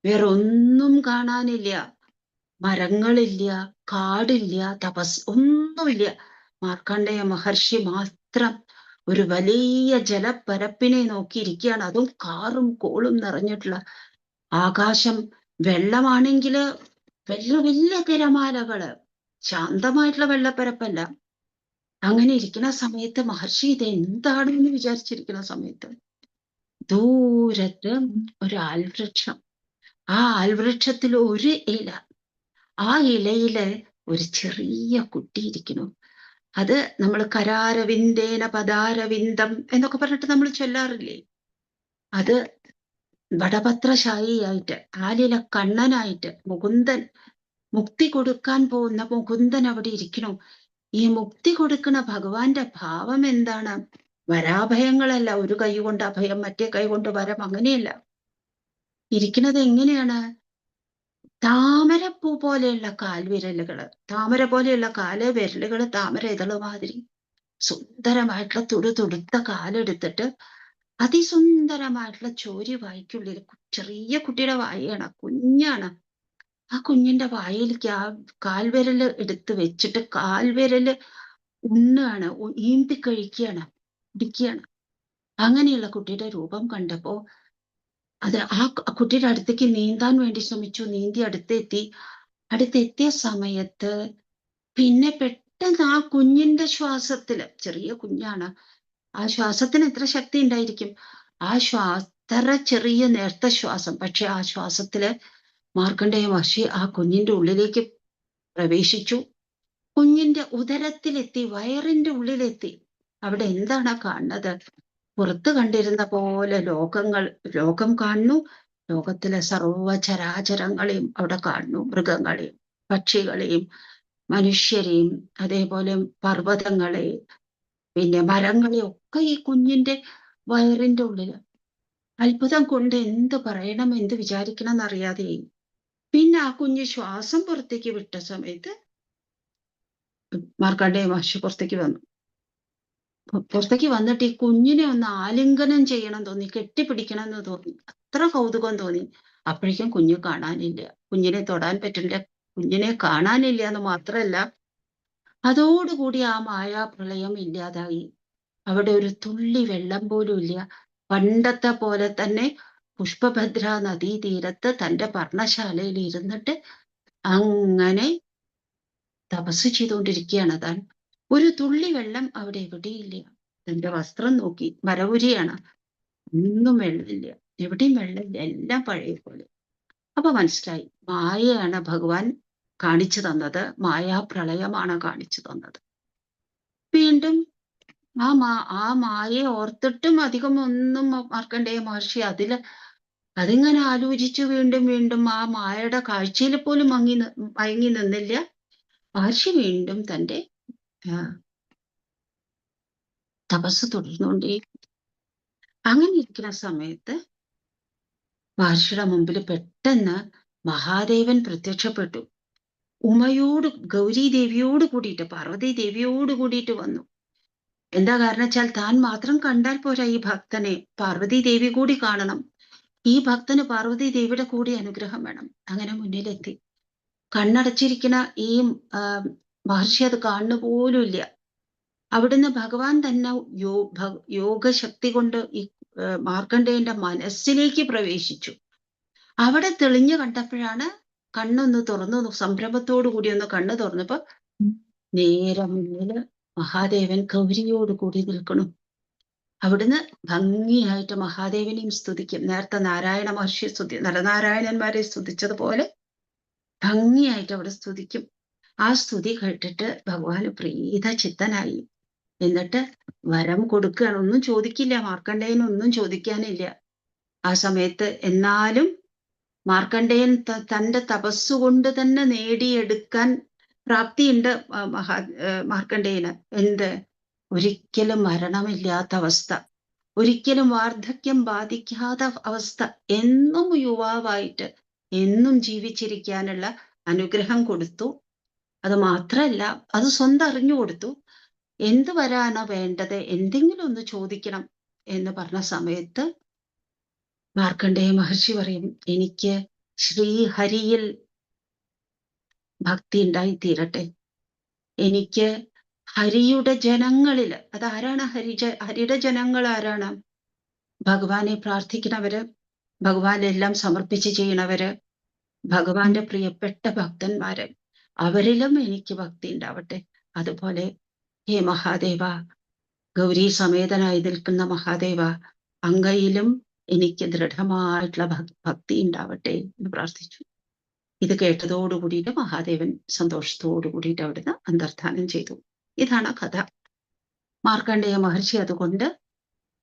വേറൊന്നും കാണാനില്ല. മരങ്ങളില്ല, കാടില്ല, ഒന്നുമില്ല. മാർക്കണ്ഡേയ മഹർഷി മാത്രം ഒരു വലിയ ജലപ്പരപ്പിനെ നോക്കിയിരിക്കുകയാണ്. അതും കാറും കോളും നിറഞ്ഞിട്ടുള്ള ആകാശം. വെള്ളമാണെങ്കില് വലിയ വലിയ തിരമാലകള്, ശാന്തമായിട്ടുള്ള വെള്ളപ്പരപ്പല്ല. അങ്ങനെ ഇരിക്കുന്ന സമയത്ത് മഹർഷി ഇത് എന്താണെന്ന് വിചാരിച്ചിരിക്കുന്ന സമയത്ത് ദൂരത്ത് ഒരു ആൽവൃക്ഷം. ആ ആൽവൃക്ഷത്തിൽ ഒരു ഇല, ആ ഇലയില് ഒരു ചെറിയ കുട്ടി ഇരിക്കുന്നു. അത് നമ്മൾ കരാരവിന്ദേന പദാരവിന്ദം എന്നൊക്കെ പറഞ്ഞിട്ട് നമ്മൾ ചൊല്ലാറില്ലേ? അത് വടപത്രശായിയായിട്ട്, ആലില കണ്ണനായിട്ട്, മുകുന്ദൻ, മുക്തി കൊടുക്കാൻ പോകുന്ന മുകുന്ദൻ അവിടെ ഇരിക്കണു. ഈ മുക്തി കൊടുക്കുന്ന ഭഗവാന്റെ ഭാവം എന്താണ്? വരാഭയങ്ങളല്ല. ഒരു കൈ കൊണ്ട് അഭയം, മറ്റേ കൈ കൊണ്ട് വരം, അങ്ങനെയല്ല. ഇരിക്കുന്നത് എങ്ങനെയാണ്? താമരപ്പൂ പോലെയുള്ള കാൽവിരലുകള്, താമര പോലെയുള്ള വിരലുകള്, താമര ഇതള് മാതിരി സുന്ദരമായിട്ടുള്ള തുടുത്ത കാലെടുത്തിട്ട് അതിസുന്ദരമായിട്ടുള്ള ചോരി വായ്ക്കുള്ളിൽ, ചെറിയ കുട്ടിയുടെ വായാണ്, കുഞ്ഞാണ്. ആ കുഞ്ഞിന്റെ വായിലേക്ക് ആ കാൽവിരല് എടുത്ത് വെച്ചിട്ട് കാൽവിരല് ഉണ്ണാണ്, ഈമ്പി കഴിക്കുകയാണ്, കുടിക്കുകയാണ്. അങ്ങനെയുള്ള കുട്ടിയുടെ രൂപം കണ്ടപ്പോ അത് ആ കുട്ടിയുടെ അടുത്തേക്ക് നീന്താൻ വേണ്ടി ശ്രമിച്ചു. നീന്തി അടുത്തെത്തിയ സമയത്ത് പിന്നെ പെട്ടെന്ന് ആ കുഞ്ഞിന്റെ ശ്വാസത്തില്, ചെറിയ കുഞ്ഞാണ്, ആ ശ്വാസത്തിന് എത്ര ശക്തി ഉണ്ടായിരിക്കും? ആ അത്ര ചെറിയ നേർത്ത ശ്വാസം. പക്ഷെ ആ ശ്വാസത്തില് മാർക്കണ്ഡേയ മഹർഷി ആ കുഞ്ഞിന്റെ ഉള്ളിലേക്ക് പ്രവേശിച്ചു. കുഞ്ഞിന്റെ ഉദരത്തിലെത്തി, വയറിന്റെ ഉള്ളിലെത്തി. അവിടെ എന്താണ് കാണുന്നത്? പുറത്ത് കണ്ടിരുന്ന പോലെ ലോകം കാണുന്നു. ലോകത്തിലെ സർവചരാചരങ്ങളെയും അവിടെ കാണുന്നു. മൃഗങ്ങളെയും പക്ഷികളെയും മനുഷ്യരെയും അതേപോലെ പർവ്വതങ്ങളെ, പിന്നെ മരങ്ങളെ ഒക്കെ ഈ കുഞ്ഞിന്റെ വയറിന്റെ ഉള്ളില്. അത്ഭുതം കൊണ്ട് എന്ത് പറയണം, എന്ത് വിചാരിക്കണം എന്നറിയാതെയായി. പിന്നെ ആ കുഞ്ഞ് ശ്വാസം പുറത്തേക്ക് വിട്ട സമയത്ത് മാർക്കണ്ഡേയ മഹർഷി പുറത്തേക്ക് വന്നു. പുറത്തേക്ക് വന്നിട്ട് ഈ കുഞ്ഞിനെ ഒന്ന് ആലിംഗനം ചെയ്യണം തോന്നി, കെട്ടിപ്പിടിക്കണം എന്ന് തോന്നി, അത്ര കൗതുകം തോന്നി. അപ്പോഴേക്കും കുഞ്ഞ് കാണാനില്ല, കുഞ്ഞിനെ തൊടാൻ പറ്റില്ല, കുഞ്ഞിനെ കാണാനില്ല എന്ന് മാത്രല്ല, അതോടുകൂടി ആ മായാപ്രളയം ഇല്ലാതായി. അവിടെ ഒരു തുള്ളി വെള്ളം പോലും ഇല്ല. പണ്ടത്തെ പോലെ തന്നെ പുഷ്പഭദ്ര നദീതീരത്ത് തന്റെ പർണശാലയിൽ ഇരുന്നിട്ട് അങ്ങനെ തപസ് ചെയ്തുകൊണ്ടിരിക്കുകയാണ് താൻ. ഒരു തുള്ളി വെള്ളം അവിടെ എവിടെയില്ല. തന്റെ വസ്ത്രം നോക്കി, മരവുരിയാണ്, ഒന്നും വെള്ളമില്ല, എവിടെയും വെള്ളമില്ല, എല്ലാം പഴയ പോലെ. അപ്പൊ മനസ്സിലായി, മായയാണ് ഭഗവാൻ കാണിച്ചു തന്നത്, മായാപ്രളയമാണ് കാണിച്ചു തന്നത്. വീണ്ടും ആ മായയെ ഓർത്തിട്ടും അധികം ഒന്നും മാർക്കണ്ഡേയ മഹർഷി അതിങ്ങനെ ആലോചിച്ചു വീണ്ടും വീണ്ടും ആ മായയുടെ കാഴ്ചയിൽ പോലും മയങ്ങി നിന്നില്ല. മഹർഷി വീണ്ടും തന്റെ തപസ് തുടർന്നുകൊണ്ടേ. അങ്ങനെ ഇരിക്കുന്ന സമയത്ത് മഹർഷിയുടെ മുമ്പിൽ പെട്ടെന്ന് മഹാദേവൻ പ്രത്യക്ഷപ്പെട്ടു. ഉമയോട്, ഗൗരി ദേവിയോട് കൂടിയിട്ട്, പാർവതി ദേവിയോട് കൂടിയിട്ട് വന്നു. എന്താ കാരണം വെച്ചാൽ താൻ മാത്രം കണ്ടാൽ പോരാ ഈ ഭക്തനെ, പാർവതി ദേവി കൂടി കാണണം. ഈ ഭക്തന് പാർവതി ദേവിയുടെ കൂടി അനുഗ്രഹം വേണം. അങ്ങനെ മുന്നിലെത്തി. കണ്ണടച്ചിരിക്കുന്ന ഈ മഹർഷി അത് കാണുന്ന പോലും ഇല്ല. അവിടുന്ന് ഭഗവാൻ തന്നെ യോഗശക്തി കൊണ്ട് ഈ മാർക്കണ്ഡേയന്റെ മനസ്സിലേക്ക് പ്രവേശിച്ചു. അവിടെ തെളിഞ്ഞു കണ്ടപ്പോഴാണ് കണ്ണൊന്ന് തുറന്നു, സംരംഭത്തോടു കൂടി ഒന്ന് കണ്ണ് തുറന്നപ്പോ നേരെ മുന്നില് മഹാദേവൻ ഗൗരിയോട് കൂടി നിൽക്കണു. അവിടുന്ന് ഭംഗിയായിട്ട് മഹാദേവനെയും സ്തുതിക്കും. നേരത്തെ നാരായണ മഹർഷി നരനാരായണന്മാരെ സ്തുതിച്ചതുപോലെ ഭംഗിയായിട്ട് അവിടെ സ്തുതിക്കും. ആ സ്തുതി കേട്ടിട്ട് ഭഗവാന് പ്രീത ചിത്തനായി. എന്നിട്ട് വരം കൊടുക്കുകയാണ്. ഒന്നും ചോദിക്കില്ല, മാർക്കണ്ഡേയനൊന്നും ചോദിക്കാനില്ല ആ സമയത്ത്. എന്നാലും മാർക്കണ്ഡേയൻ തന്റെ തപസ്സുകൊണ്ട് തന്നെ നേടിയെടുക്കാൻ പ്രാപ്തിയുണ്ട് മാർക്കണ്ഡേയന്. എന്ത്? ഒരിക്കലും മരണമില്ലാത്ത അവസ്ഥ, ഒരിക്കലും വാർദ്ധക്യം ബാധിക്കാത്ത അവസ്ഥ, എന്നും യുവാവായിട്ട് എന്നും ജീവിച്ചിരിക്കാനുള്ള അനുഗ്രഹം കൊടുത്തു. അത് മാത്രല്ല, അത് സ്വന്തം അറിഞ്ഞു കൊടുത്തു. എന്ത് വരാനോ വേണ്ടത്, എന്തെങ്കിലും ഒന്ന് ചോദിക്കണം എന്ന് പറഞ്ഞ സമയത്ത് മാർക്കണ്ഡേയ മഹർഷി പറയും, എനിക്ക് ശ്രീഹരിയിൽ ഭക്തി ഉണ്ടായിത്തീരട്ടെ. എനിക്ക് ഹരിയുടെ ജനങ്ങളില്, അതാരാണ് ഹരിയുടെ ജനങ്ങൾ ആരാണ്? ഭഗവാനെ പ്രാർത്ഥിക്കണവര്, ഭഗവാനെല്ലാം സമർപ്പിച്ച് ചെയ്യണവര്, ഭഗവാന്റെ പ്രിയപ്പെട്ട ഭക്തന്മാര്, അവരിലും എനിക്ക് ഭക്തി ഉണ്ടാവട്ടെ. അതുപോലെ ഹേ മഹാദേവ, ഗൗരി സമേതനായി നിൽക്കുന്ന മഹാദേവ, അങ്ങയിലും എനിക്ക് ദൃഢമായിട്ടുള്ള ഭക്തി ഉണ്ടാവട്ടെ എന്ന് പ്രാർത്ഥിച്ചു. ഇത് കേട്ടതോടുകൂടിയിട്ട് മഹാദേവൻ സന്തോഷത്തോടു കൂടിയിട്ട് അവിടുന്ന് അന്തർധാനം ചെയ്തു. ഇതാണ് കഥ. മാർക്കണ്ഡേയ മഹർഷി അതുകൊണ്ട്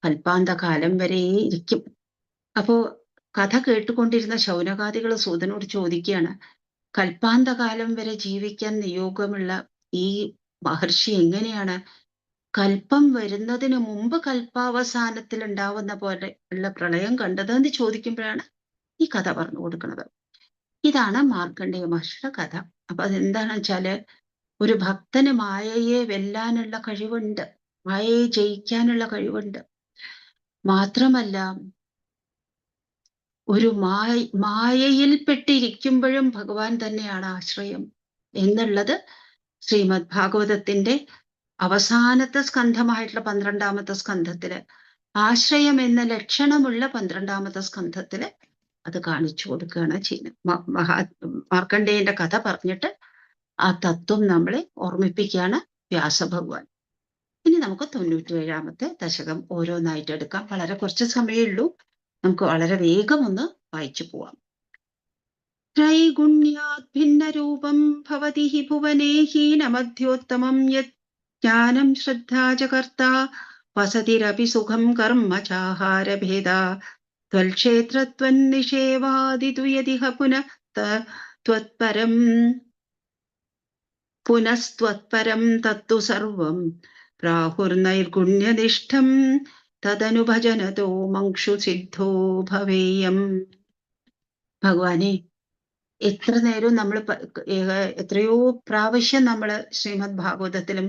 കൽപ്പാന്തകാലം വരെ ഇരിക്കും. അപ്പോ കഥ കേട്ടുകൊണ്ടിരുന്ന ശൗനകാദികൾ സൂതനോട് ചോദിക്കുകയാണ്, കൽപ്പാന്തകാലം വരെ ജീവിക്കാൻ നിയോഗമുള്ള ഈ മഹർഷി എങ്ങനെയാണ് കൽപ്പം വരുന്നതിന് മുമ്പ് കൽപ്പാവസാനത്തിൽ ഉണ്ടാവുന്ന പോലെ ഉള്ള പ്രളയം കണ്ടതെന്ന് ചോദിക്കുമ്പോഴാണ് ഈ കഥ പറഞ്ഞു കൊടുക്കുന്നത്. ഇതാണ് മാർക്കണ്ഡേയ മഹർഷിയുടെ കഥ. അപ്പൊ അതെന്താണെന്ന് വെച്ചാല്, ഒരു ഭക്തന് മായയെ വെല്ലാനുള്ള കഴിവുണ്ട്, മായയെ ജയിക്കാനുള്ള കഴിവുണ്ട്. മാത്രമല്ല, ഒരു മായയിൽപ്പെട്ടിരിക്കുമ്പോഴും ഭഗവാൻ തന്നെയാണ് ആശ്രയം എന്നുള്ളത് ശ്രീമദ് ഭാഗവതത്തിന്റെ അവസാനത്തെ സ്കന്ധമായിട്ടുള്ള 12ാമത്തെ സ്കന്ധത്തില്, ആശ്രയം എന്ന ലക്ഷണമുള്ള 12ാമത്തെ സ്കന്ധത്തില് അത് കാണിച്ചു കൊടുക്കുകയാണ് ചെയ്യുന്നത്. മാർക്കണ്ഡേയന്റെ കഥ പറഞ്ഞിട്ട് ആ തത്വം നമ്മളെ ഓർമ്മിപ്പിക്കുകയാണ് വ്യാസഭഗവാൻ. ഇനി നമുക്ക് 97ാമത്തെ ദശകം ഓരോന്നായിട്ട് എടുക്കാം. വളരെ കുറച്ച് സമയമേ ഉള്ളൂ, നമുക്ക് വളരെ വേഗം ഒന്ന് വായിച്ചു പോവാം. ത്രൈഗുണ്യാത് ഭിന്നരൂപം ഭവതി ഹി ഭുവനേ ഹീനമധ്യോത്തമം യത് ജ്ഞാനം ശ്രദ്ധാ ച കർത്ത വസതിരപി സുഖം കർമ്മ ചാഹാരഭേദാ ത്വൽക്ഷേത്രത്വന്നിഷേവാദിതു യദിഹ പുനസ്ത്വത്പരം തത്തു സർവം പ്രാഹുർനൈർഗുണ്യനിഷ്ഠം തദനുഭജനതോ മംക്ഷു സിദ്ധോ ഭവേയം. ഭഗവാനെ, എത്ര നേരവും നമ്മൾ എത്രയോ പ്രാവശ്യം നമ്മൾ ശ്രീമദ് ഭാഗവതത്തിലും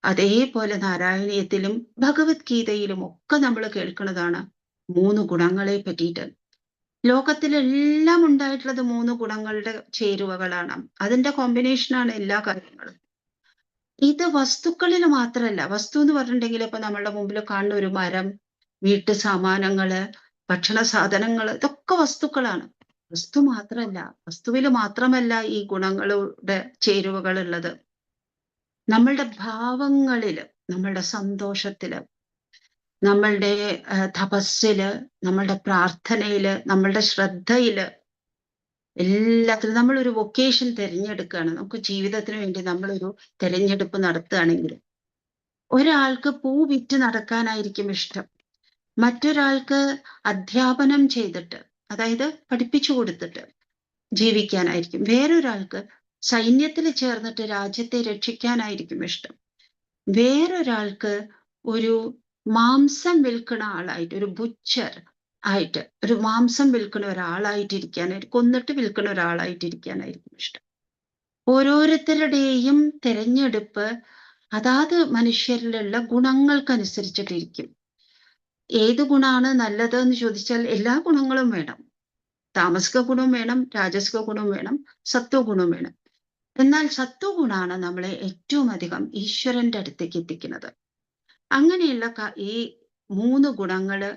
അതേപോലെ നാരായണീയത്തിലും ഭഗവത്ഗീതയിലും ഒക്കെ നമ്മൾ കേൾക്കുന്നതാണ് 3 ഗുണങ്ങളെ പറ്റിയിട്ട്. ലോകത്തിലെല്ലാം ഉണ്ടായിട്ടുള്ളത് 3 ഗുണങ്ങളുടെ ചേരുവകളാണ്. അതിന്റെ കോമ്പിനേഷനാണ് എല്ലാ കാര്യങ്ങളും. ഇത് വസ്തുക്കളിൽ മാത്രമല്ല. വസ്തു എന്ന് പറഞ്ഞിട്ടുണ്ടെങ്കിൽ ഇപ്പൊ നമ്മളുടെ മുമ്പിൽ കാണുന്ന ഒരു മരം, വീട്ടു സാമാനങ്ങള്, ഭക്ഷണ സാധനങ്ങൾ, ഇതൊക്കെ വസ്തുക്കളാണ്. വസ്തു മാത്രമല്ല, വസ്തുവിൽ മാത്രമല്ല ഈ ഗുണങ്ങളുടെ ചേരുവകൾ ഉള്ളത്. നമ്മളുടെ ഭാവങ്ങളില്, നമ്മളുടെ സന്തോഷത്തില്, നമ്മളുടെ തപസ്സില്, നമ്മളുടെ പ്രാർത്ഥനയില്, നമ്മളുടെ ശ്രദ്ധയില്, എല്ലാത്തിലും നമ്മളൊരു വൊക്കേഷൻ തിരഞ്ഞെടുക്കുകയാണ്. നമുക്ക് ജീവിതത്തിന് വേണ്ടി നമ്മളൊരു തിരഞ്ഞെടുപ്പ് നടത്തുകയാണെങ്കിൽ, ഒരാൾക്ക് പൂ വിറ്റ് നടക്കാനായിരിക്കും ഇഷ്ടം, മറ്റൊരാൾക്ക് അധ്യാപനം ചെയ്തിട്ട്, അതായത് പഠിപ്പിച്ചു കൊടുത്തിട്ട് ജീവിക്കാനായിരിക്കും, വേറൊരാൾക്ക് സൈന്യത്തിൽ ചേർന്നിട്ട് രാജ്യത്തെ രക്ഷിക്കാനായിരിക്കും ഇഷ്ടം, വേറൊരാൾക്ക് ഒരു മാംസം വിൽക്കുന്ന ആളായിട്ട്, ഒരു ബുച്ചർ ആയിട്ട്, ഒരു മാംസം വിൽക്കുന്ന ഒരാളായിട്ടിരിക്കാനായിട്ട്, കൊന്നിട്ട് വിൽക്കുന്ന ഒരാളായിട്ടിരിക്കാനായിരിക്കും ഇഷ്ടം. ഓരോരുത്തരുടെയും തിരഞ്ഞെടുപ്പ് അതാത് മനുഷ്യരിലുള്ള ഗുണങ്ങൾക്കനുസരിച്ചിട്ടിരിക്കും. ഏത് ഗുണാണ് നല്ലത് എന്ന് ചോദിച്ചാൽ എല്ലാ ഗുണങ്ങളും വേണം. താമസിക ഗുണം വേണം, രാജസിക ഗുണം വേണം, സത്വഗുണം വേണം. എന്നാൽ സത്വഗുണാണ് നമ്മളെ ഏറ്റവും അധികം ഈശ്വരന്റെ അടുത്തേക്ക് എത്തിക്കുന്നത്. അങ്ങനെയുള്ള ഈ 3 ഗുണങ്ങള്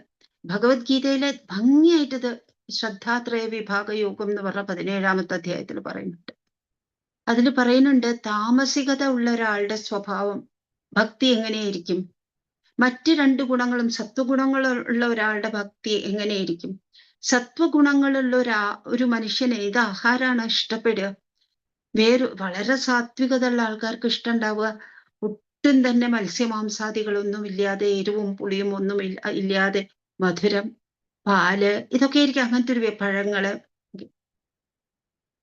ഭഗവത്ഗീതയിലെ ഭംഗിയായിട്ടിത് ശ്രദ്ധാത്രയ വിഭാഗ യോഗം എന്ന് പറഞ്ഞ 17-ാമത്തെ അധ്യായത്തിൽ പറയുന്നുണ്ട്. അതിൽ പറയുന്നുണ്ട് താമസികത ഉള്ള ഒരാളുടെ സ്വഭാവം, ഭക്തി എങ്ങനെയായിരിക്കും, മറ്റ് 2 ഗുണങ്ങളും സത്വഗുണങ്ങളുള്ള ഒരാളുടെ ഭക്തി എങ്ങനെയായിരിക്കും, സത്വഗുണങ്ങളുള്ള ഒരു മനുഷ്യന് ഏത് ആഹാരമാണ് ഇഷ്ടപ്പെടുക, വളരെ സാത്വികത ഉള്ള ആൾക്കാർക്ക് ഇഷ്ടമുണ്ടാവുക ഒട്ടും തന്നെ മത്സ്യമാംസാദികളൊന്നും ഇല്ലാതെ, എരിവും പുളിയും ഒന്നും ഇല്ലാതെ മധുരം, പാല്, ഇതൊക്കെ ആയിരിക്കും അങ്ങനത്തെ ഒരു പഴങ്ങള്.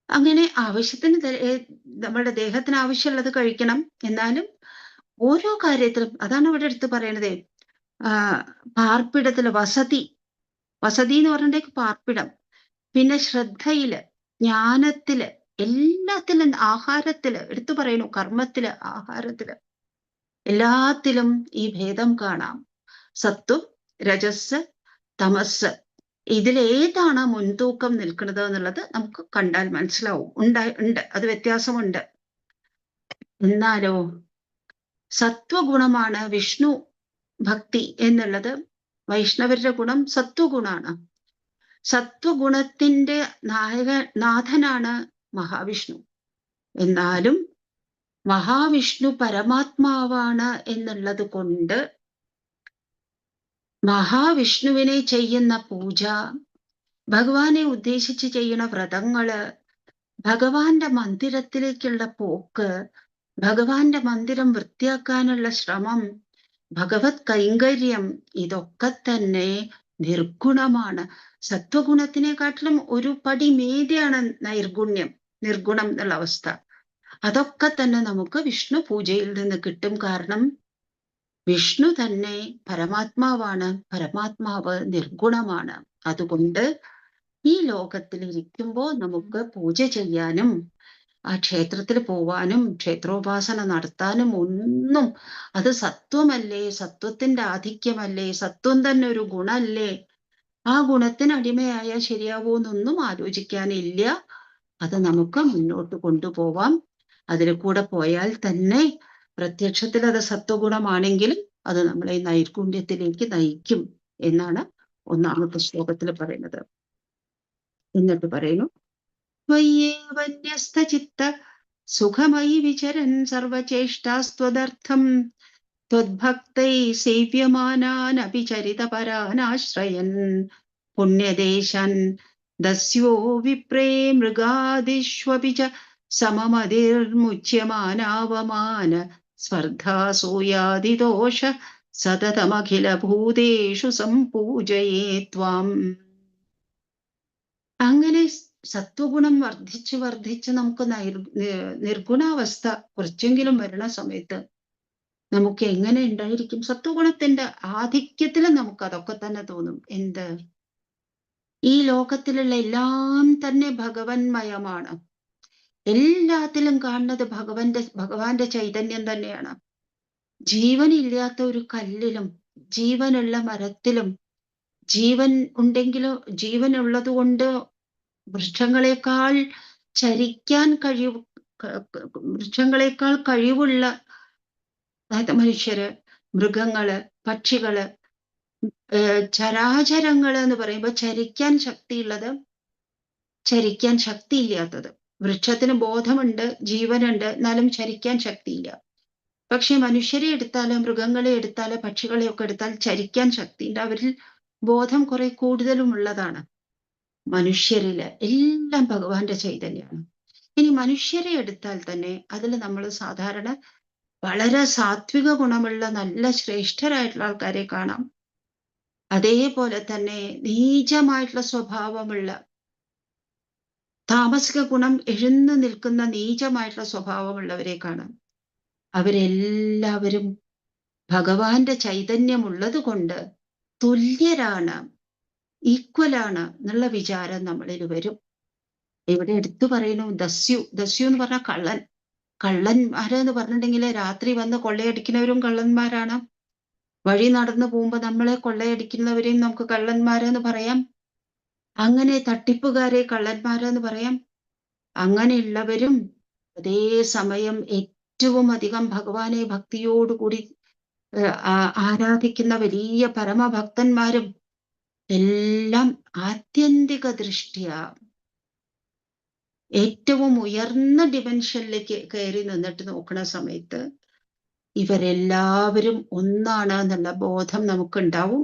അങ്ങനെ ആവശ്യത്തിന് നമ്മുടെ ദേഹത്തിന് ആവശ്യമുള്ളത് കഴിക്കണം. എന്നാലും ഓരോ കാര്യത്തിലും അതാണ് ഇവിടെ എടുത്ത് പറയണത്. പാർപ്പിടത്തില് വസതി എന്ന് പറഞ്ഞിട്ടുണ്ടെങ്കിൽ പാർപ്പിടം, പിന്നെ ശ്രദ്ധയില്, ജ്ഞാനത്തില്, എല്ലാത്തിലും, ആഹാരത്തില് എടുത്തു പറയുന്നു, കർമ്മത്തില്, ആഹാരത്തില്, എല്ലാത്തിലും ഈ ഭേദം കാണാം. സത്വം, രജസ്, തമസ്, ഇതിലേതാണ് മുൻതൂക്കം നിൽക്കുന്നത് എന്നുള്ളത് നമുക്ക് കണ്ടാൽ മനസ്സിലാവും. ഉണ്ട്, അത് വ്യത്യാസമുണ്ട്. എന്നാലോ സത്വഗുണമാണ് വിഷ്ണു ഭക്തി എന്നുള്ളത്. വൈഷ്ണവരുടെ ഗുണം സത്വഗുണാണ്. സത്വഗുണത്തിന്റെ നാഥനാണ് മഹാവിഷ്ണു. എന്നാലും മഹാവിഷ്ണു പരമാത്മാവാണ് എന്നുള്ളത് കൊണ്ട് മഹാവിഷ്ണുവിനെ ചെയ്യുന്ന പൂജ, ഭഗവാനെ ഉദ്ദേശിച്ച് ചെയ്യുന്ന വ്രതങ്ങള്, ഭഗവാന്റെ മന്ദിരത്തിലേക്കുള്ള പോക്ക്, ഭഗവാന്റെ മന്ദിരം വൃത്തിയാക്കാനുള്ള ശ്രമം, ഭഗവത് കൈങ്കര്യം, ഇതൊക്കെ തന്നെ നിർഗുണമാണ്. സത്വഗുണത്തിനെക്കാട്ടിലും ഒരു പടി മേതെയാണ് നിർഗുണം എന്നുള്ള അവസ്ഥ. അതൊക്കെ തന്നെ നമുക്ക് വിഷ്ണു പൂജയിൽ നിന്ന് കിട്ടും. കാരണം വിഷ്ണു തന്നെ പരമാത്മാവാണ്, പരമാത്മാവ് നിർഗുണമാണ്. അതുകൊണ്ട് ഈ ലോകത്തിൽ ഇരിക്കുമ്പോൾ നമുക്ക് പൂജ ചെയ്യാനും ആ ക്ഷേത്രത്തിൽ പോവാനും ക്ഷേത്രോപാസന നടത്താനും ഒന്നും, അത് സത്വമല്ലേ, സത്വത്തിന്റെ ആധിക്യമല്ലേ, സത്വം തന്നെ ഒരു ഗുണല്ലേ, ആ ഗുണത്തിന് അടിമയായാൽ ശരിയാവൂന്നൊന്നും ആലോചിക്കാനില്ല. അത് നമുക്ക് മുന്നോട്ട് കൊണ്ടുപോവാം. അതിൽ കൂടെ പോയാൽ തന്നെ പ്രത്യക്ഷത്തിൽ അത് സത്വഗുണമാണെങ്കിലും അത് നമ്മളെ നൈർഗുണ്യത്തിലേക്ക് നയിക്കും എന്നാണ് 1-ാമത്തെ ശ്ലോകത്തിൽ പറയുന്നത്. എന്നിട്ട് പറയുന്നു, ത്വയ്യേവന്യസ്തചിത്ത സുഖമയി വിചരൻ സർവചേഷ്ടാസ്ത്വദർത്ഥം ത്വദ്ഭക്തൈ സേവ്യമാനാനപി ചരിതപരാനാശ്രയൻ പുണ്യദേശാൻ ദസ്യോ വിപ്രേ മൃഗാദിഷ്വപി ച സമമതിർമുച്യമാനാവമാന സ്പർദ്ധാസൂയാദിദോഷ സതതമഖില ഭൂതേഷു സംപൂജയേ ത്വാം. അങ്ങനെ സത്വഗുണം വർദ്ധിച്ച് നമുക്ക് നിർഗുണാവസ്ഥ കുറച്ചെങ്കിലും വരണ സമയത്ത് നമുക്ക് എങ്ങനെ ഉണ്ടായിരിക്കും? സത്വഗുണത്തിന്റെ ആധിക്യത്തിൽ നമുക്ക് അതൊക്കെ തന്നെ തോന്നും. എന്ത്? ഈ ലോകത്തിലുള്ള എല്ലാം തന്നെ ഭഗവന്മയമാണ്. എല്ലാത്തിലും കാണുന്നത് ഭഗവാന്റെ ചൈതന്യം തന്നെയാണ്. ജീവനില്ലാത്ത ഒരു കല്ലിലും ജീവനുള്ള മരത്തിലും ജീവൻ ഉണ്ടെങ്കിലോ, ജീവനുള്ളത് കൊണ്ട് വൃക്ഷങ്ങളെക്കാൾ ചരിക്കാൻ വൃക്ഷങ്ങളെക്കാൾ കഴിവുള്ള, അതായത് മനുഷ്യര്, മൃഗങ്ങള്, പക്ഷികള്, ചരാചരങ്ങള് എന്ന് പറയുമ്പോൾ ചരിക്കാൻ ശക്തിയുള്ളത്, ചരിക്കാൻ ശക്തിയില്ലാത്തത്. വൃക്ഷത്തിന് ബോധമുണ്ട്, ജീവനുണ്ട്, എന്നാലും ചരിക്കാൻ ശക്തിയില്ല. പക്ഷെ മനുഷ്യരെ എടുത്താലോ, മൃഗങ്ങളെ എടുത്താലോ, പക്ഷികളെയൊക്കെ എടുത്താൽ ചരിക്കാൻ ശക്തിയുണ്ട്. അവരിൽ ബോധം കുറെ കൂടുതലും ഉള്ളതാണ്. മനുഷ്യരില് എല്ലാം ഭഗവാന്റെ ചൈതന്യമാണ്. ഇനി മനുഷ്യരെ എടുത്താൽ തന്നെ അതിൽ നമ്മൾ സാധാരണ വളരെ സാത്വിക ഗുണമുള്ള നല്ല ശ്രേഷ്ഠരായിട്ടുള്ള ആൾക്കാരെ കാണാം. അതേപോലെ തന്നെ നീചമായിട്ടുള്ള സ്വഭാവമുള്ള, താമസിക ഗുണം എഴുന്നു നിൽക്കുന്ന നീചമായിട്ടുള്ള സ്വഭാവമുള്ളവരെ കാണാം. അവരെല്ലാവരും ഭഗവാന്റെ ചൈതന്യമുള്ളത് കൊണ്ട് തുല്യരാണ്, ഈക്വലാണ് എന്നുള്ള വിചാരം നമ്മളിൽ വരും. ഇവിടെ എടുത്തു പറയുന്നു ദസ്യു. ദസ്യു എന്ന് പറഞ്ഞാൽ കള്ളൻ. കള്ളന്മാരെന്ന് പറഞ്ഞിട്ടുണ്ടെങ്കിൽ രാത്രി വന്ന് കൊള്ളയടിക്കുന്നവരും കള്ളന്മാരാണ്. വഴി നടന്നു പോകുമ്പോ നമ്മളെ കൊള്ളയടിക്കുന്നവരെയും നമുക്ക് കള്ളന്മാരെന്ന് പറയാം. അങ്ങനെ തട്ടിപ്പുകാരെ കള്ളന്മാരെന്ന് പറയാം. അങ്ങനെയുള്ളവരും അതേ സമയം ഏറ്റവും അധികം ഭഗവാനെ ഭക്തിയോടുകൂടി ആരാധിക്കുന്ന വലിയ പരമഭക്തന്മാരും എല്ലാം ആത്യന്തിക ദൃഷ്ട്യ ഏറ്റവും ഉയർന്ന ഡിമെൻഷനിലേക്ക് കയറി നിന്നിട്ട് നോക്കുന്ന സമയത്ത് ഇവരെല്ലാവരും ഒന്നാണ് എന്നുള്ള ബോധം നമുക്കുണ്ടാവും.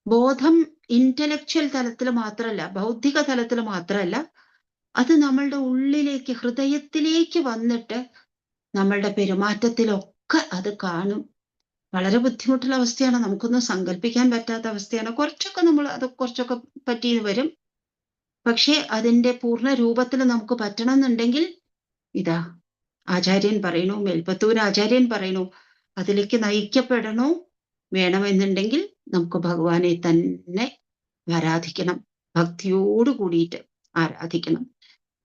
ബോധം ഇന്റലക്ച്വൽ തലത്തിൽ മാത്രമല്ല, ബൗദ്ധിക തലത്തിൽ മാത്രമല്ല, അത് നമ്മളുടെ ഉള്ളിലേക്ക്, ഹൃദയത്തിലേക്ക് വന്നിട്ട് നമ്മളുടെ പെരുമാറ്റത്തിലൊക്കെ അത് കാണും. വളരെ ബുദ്ധിമുട്ടുള്ള അവസ്ഥയാണ്, നമുക്കൊന്നും സങ്കല്പിക്കാൻ പറ്റാത്ത അവസ്ഥയാണ്. കുറച്ചൊക്കെ പറ്റി വരും. പക്ഷെ അതിന്റെ പൂർണ്ണ രൂപത്തിൽ നമുക്ക് പറ്റണമെന്നുണ്ടെങ്കിൽ ഇതാ ആചാര്യൻ പറയണു, മേൽപ്പത്തൂർ ആചാര്യൻ പറയണു, അതിലേക്ക് നയിക്കപ്പെടണോ വേണമെന്നുണ്ടെങ്കിൽ നമുക്ക് ഭഗവാനെ തന്നെ ആരാധിക്കണം, ഭക്തിയോട് കൂടിയിട്ട് ആരാധിക്കണം.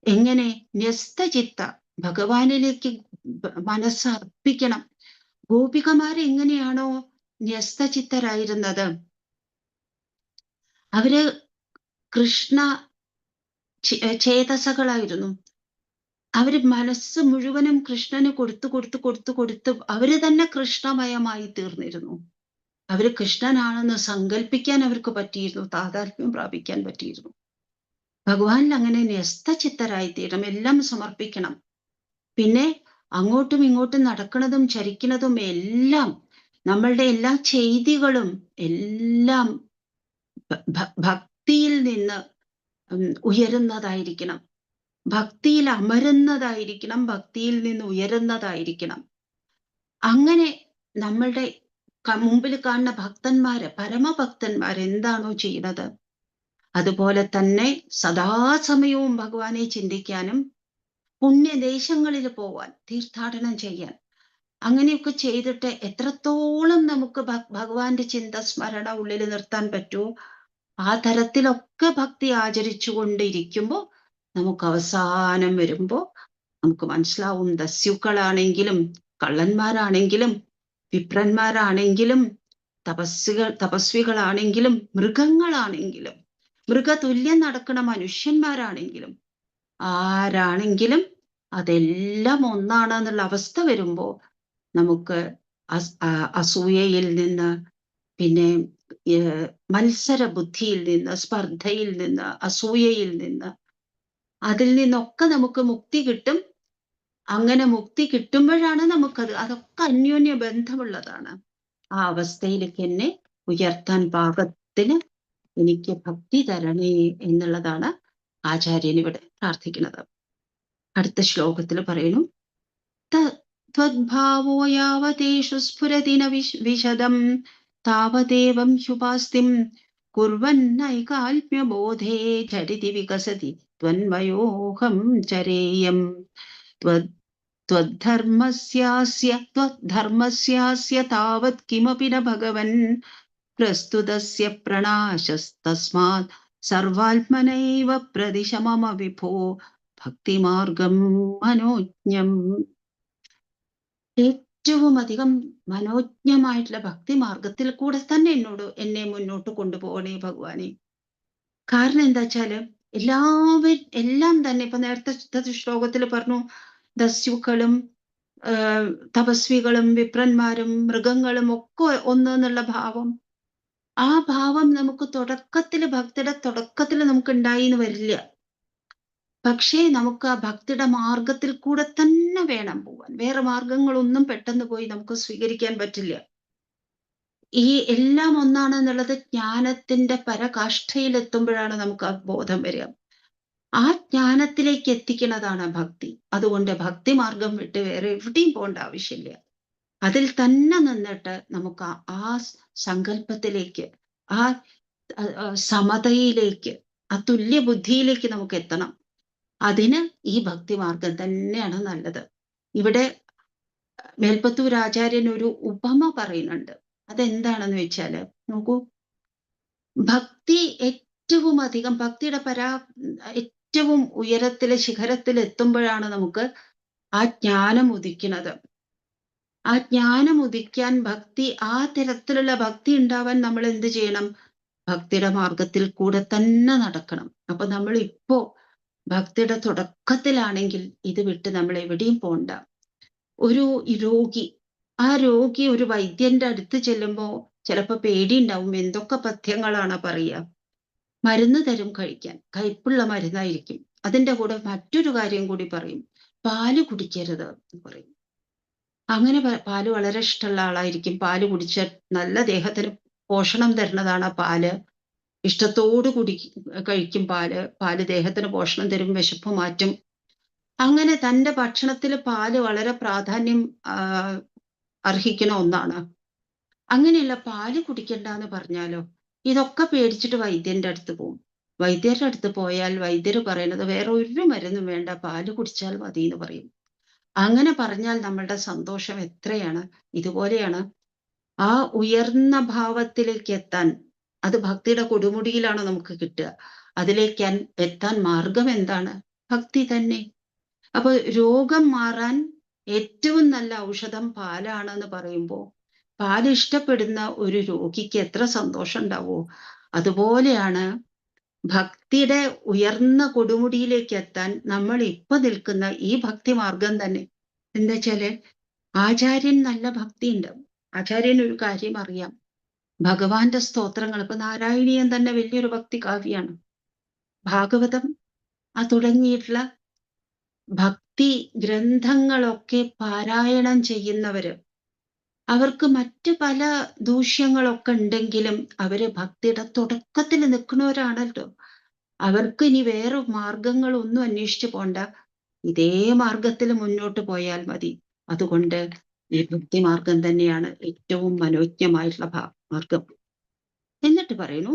എങ്ങനെ? ന്യസ്തചിത്ത, ഭഗവാനിലേക്ക് മനസ്സർപ്പിക്കണം. ഗോപികമാരെങ്ങനെയാണോ ന്യസ്തചിത്തരായിരുന്നത്, അവര് കൃഷ്ണ ചേതസകളായിരുന്നു. അവര് മനസ്സ് മുഴുവനും കൃഷ്ണന് കൊടുത്ത് അവര് തന്നെ കൃഷ്ണമയമായി തീർന്നിരുന്നു. അവര് കൃഷ്ണനാണെന്ന് സങ്കല്പിക്കാൻ അവർക്ക് പറ്റിയിരുന്നു, താതാത്മ്യം പ്രാപിക്കാൻ പറ്റിയിരുന്നു. ഭഗവാനിൽ അങ്ങനെ ന്യസ്തചിത്തരായി തീരണം, എല്ലാം സമർപ്പിക്കണം. പിന്നെ അങ്ങോട്ടും ഇങ്ങോട്ടും നടക്കുന്നതും ചരിക്കുന്നതും എല്ലാം, നമ്മളുടെ എല്ലാ ചെയ്തികളും എല്ലാം ഭക്തിയിൽ നിന്ന് ഉയരുന്നതായിരിക്കണം, ഭക്തിയിൽ അമരുന്നതായിരിക്കണം, ഭക്തിയിൽ നിന്ന് ഉയരുന്നതായിരിക്കണം. അങ്ങനെ നമ്മളുടെ മുമ്പിൽ കാണുന്ന ഭക്തന്മാര്, പരമഭക്തന്മാര് എന്താണോ ചെയ്യുന്നത് അതുപോലെ തന്നെ സദാസമയവും ഭഗവാനെ ചിന്തിക്കാനും പുണ്യദേശങ്ങളിൽ പോവാൻ, തീർത്ഥാടനം ചെയ്യാൻ, അങ്ങനെയൊക്കെ ചെയ്തിട്ട് എത്രത്തോളം നമുക്ക് ഭഗവാന്റെ ചിന്ത സ്മരണ ഉള്ളിൽ നിർത്താൻ പറ്റുമോ ആ തരത്തിലൊക്കെ ഭക്തി ആചരിച്ചു കൊണ്ടിരിക്കുമ്പോൾ നമുക്ക് അവസാനം വരുമ്പോ നമുക്ക് മനസ്സിലാവും, ദസ്യുക്കളാണെങ്കിലും കള്ളന്മാരാണെങ്കിലും വിപ്രന്മാരാണെങ്കിലും തപസ്വികളാണെങ്കിലും മൃഗങ്ങളാണെങ്കിലും മൃഗതുല്യം നടക്കുന്ന മനുഷ്യന്മാരാണെങ്കിലും ആരാണെങ്കിലും അതെല്ലാം ഒന്നാണെന്നുള്ള അവസ്ഥ വരുമ്പോ നമുക്ക് അസൂയയിൽ നിന്ന്, പിന്നെ മത്സര ബുദ്ധിയിൽ നിന്ന്, സ്പർദ്ധയിൽ നിന്ന്, അസൂയയിൽ നിന്ന്, അതിൽ നിന്നൊക്കെ നമുക്ക് മുക്തി കിട്ടും. അങ്ങനെ മുക്തി കിട്ടുമ്പോഴാണ് അതൊക്കെ അന്യോന്യ ബന്ധമുള്ളതാണ്. ആ അവസ്ഥയിലേക്ക് എന്നെ ഉയർത്താൻ പാകത്തിന് എനിക്ക് ഭക്തി തരണേ എന്നുള്ളതാണ് ആചാര്യൻ ഇവിടെ പ്രാർത്ഥിക്കുന്നത്. അടുത്ത ശ്ലോകത്തിൽ പറയുന്നു, ത്വദ്ഭാവോ യാവതേഷു സ്ഫുരതി ന വിശദം താവദേവം ഹ്യുപാസ്തിം കുർവന്നൈകാത്മ്യബോധേ ചരിതി വികസതി ത്വന്മയോഹം ചരേയം ത്വദ്ധർമ്മസ്യാസ്യ താവത് കിമപി ന ഭഗവൻ പ്രസ്തുതസ്യ പ്രണാശസ്തസ്മാത് സർവാത്മനൈവ പ്രതിശ മമ വിഭോ ഭക്തിമാർഗം മനോജ്ഞം. ഏറ്റവും അധികം മനോജ്ഞമായിട്ടുള്ള ഭക്തിമാർഗത്തിൽ കൂടെ തന്നെ എന്നെ മുന്നോട്ട് കൊണ്ടുപോകണേ ഭഗവാനെ. കാരണം എന്താ വെച്ചാല് എല്ലാം തന്നെ ഇപ്പൊ നേരത്തെ ശ്ലോകത്തിൽ പറഞ്ഞു, ദസ്യുക്കളും തപസ്വികളും വിപ്രന്മാരും മൃഗങ്ങളും ഒക്കെ ഒന്ന് എന്നുള്ള ഭാവം. ആ ഭാവം നമുക്ക് ഭക്തിയുടെ തുടക്കത്തിൽ നമുക്ക് ഉണ്ടായിന്ന് വരില്ല. പക്ഷേ നമുക്ക് ആ ഭക്തിയുടെ മാർഗത്തിൽ കൂടെ തന്നെ വേണം പോവാൻ. വേറെ മാർഗങ്ങളൊന്നും പെട്ടെന്ന് പോയി നമുക്ക് സ്വീകരിക്കാൻ പറ്റില്ല. ഈ എല്ലാം ഒന്നാണെന്നുള്ളത് ജ്ഞാനത്തിന്റെ പരകാഷ്ഠയിലെത്തുമ്പോഴാണ് നമുക്ക് ആ ബോധം വരിക. ആ ജ്ഞാനത്തിലേക്ക് എത്തിക്കുന്നതാണ് ഭക്തി. അതുകൊണ്ട് ഭക്തി മാർഗം വിട്ട് വേറെ എവിടെയും പോകേണ്ട ആവശ്യമില്ല. അതിൽ തന്നെ നിന്നിട്ട് നമുക്ക് ആ സങ്കല്പത്തിലേക്ക്, ആ സമതയിലേക്ക്, ആ തുല്യ ബുദ്ധിയിലേക്ക് നമുക്ക് എത്തണം. അതിന് ഈ ഭക്തിമാർഗം തന്നെയാണ് നല്ലത്. ഇവിടെ മേൽപ്പത്തൂർ ആചാര്യൻ ഒരു ഉപമ പറയുന്നുണ്ട്. അതെന്താണെന്ന് വെച്ചാല്, നോക്കൂ, ഭക്തി ഏറ്റവും അധികം ഭക്തിയുടെ ഏറ്റവും ഉയരത്തില് ശിഖരത്തിൽ എത്തുമ്പോഴാണ് നമുക്ക് ആ ജ്ഞാനം ഉദിക്കുന്നത്. ആ ജ്ഞാനം ഉദിക്കാൻ ആ തരത്തിലുള്ള ഭക്തി ഉണ്ടാവാൻ നമ്മൾ എന്ത് ചെയ്യണം? ഭക്തിയുടെ മാർഗത്തിൽ കൂടെ തന്നെ നടക്കണം. അപ്പൊ നമ്മൾ ഇപ്പോ ഭക്തിയുടെ തുടക്കത്തിലാണെങ്കിൽ ഇത് വിട്ട് നമ്മൾ എവിടെയും പോണ്ട. ഒരു രോഗി, ആ രോഗി ഒരു വൈദ്യന്റെ അടുത്ത് ചെല്ലുമ്പോ ചിലപ്പോ പേടിയുണ്ടാവും. എന്തൊക്കെ പഥ്യങ്ങളാണ് പറയുക. മരുന്ന് തരും കഴിക്കാൻ, കയ്പുള്ള മരുന്നായിരിക്കും. അതിന്റെ കൂടെ മറ്റൊരു കാര്യം കൂടി പറയും, പാല് കുടിക്കരുത് എന്ന് പറയും. അങ്ങനെ പാല് വളരെ ഇഷ്ടമുള്ള ആളായിരിക്കും. പാല് കുടിച്ചാൽ നല്ല ദേഹത്തിന് പോഷണം തരുന്നതാണ് പാല്. ഇഷ്ടത്തോടു കൂടി കഴിക്കും പാല്. പാല് ദേഹത്തിന് പോഷണം തരും, വിശപ്പ് മാറ്റും. അങ്ങനെ തന്റെ ഭക്ഷണത്തിൽ പാല് വളരെ പ്രാധാന്യം അർഹിക്കുന്ന ഒന്നാണ്. അങ്ങനെയുള്ള പാല് കുടിക്കണ്ട എന്ന് പറഞ്ഞാലോ, ഇതൊക്കെ പേടിച്ചിട്ട് വൈദ്യന്റെ അടുത്ത് പോകും. വൈദ്യരുടെ അടുത്ത് പോയാൽ വൈദ്യര് പറയുന്നത് വേറെ ഒരു മരുന്നും വേണ്ട, പാല് കുടിച്ചാൽ മതി എന്ന് പറയും. അങ്ങനെ പറഞ്ഞാൽ നമ്മളുടെ സന്തോഷം എത്രയാണ്. ഇതുപോലെയാണ് ആ ഉയർന്ന ഭാവത്തിലേക്ക് എത്താൻ. അത് ഭക്തിയുടെ കൊടുമുടിയിലാണ് നമുക്ക് കിട്ടുക. അതിലേക്ക് എത്താൻ മാർഗം എന്താണ്? ഭക്തി തന്നെ. അപ്പൊ രോഗം മാറാൻ ഏറ്റവും നല്ല ഔഷധം പാലാണെന്ന് പറയുമ്പോൾ, പാല് ഇഷ്ടപ്പെടുന്ന ഒരു രോഗിക്ക് എത്ര സന്തോഷം ഉണ്ടാവോ. അതുപോലെയാണ് ഭക്തിയുടെ ഉയർന്ന കൊടുമുടിയിലേക്ക് എത്താൻ നമ്മൾ ഇപ്പൊ നിൽക്കുന്ന ഈ ഭക്തി മാർഗം തന്നെ. എന്താ വെച്ചാല്, ആചാര്യൻ നല്ല ഭക്തിയുണ്ട്. ആചാര്യൻ ഒരു കാര്യം അറിയാം. ഭഗവാന്റെ സ്തോത്രങ്ങൾ, ഇപ്പൊ നാരായണീയം തന്നെ വലിയൊരു ഭക്തി കാവ്യാണ്. ഭാഗവതം തുടങ്ങിയിട്ടുള്ള ഭക്തി ഗ്രന്ഥങ്ങളൊക്കെ പാരായണം ചെയ്യുന്നവര്, അവർക്ക് മറ്റു പല ദൂഷ്യങ്ങളൊക്കെ ഉണ്ടെങ്കിലും അവര് ഭക്തിയുടെ തുടക്കത്തിൽ നിൽക്കുന്നവരാണല്ലോ. അവർക്ക് ഇനി വേറെ മാർഗങ്ങളൊന്നും അന്വേഷിച്ചു പോണ്ട. ഇതേ മാർഗത്തിൽ മുന്നോട്ട് പോയാൽ മതി. അതുകൊണ്ട് ഈ ഭക്തി മാർഗം തന്നെയാണ് ഏറ്റവും മനോജ്ഞമായിട്ടുള്ള മാർഗം. എന്നിട്ട് പറയുന്നു,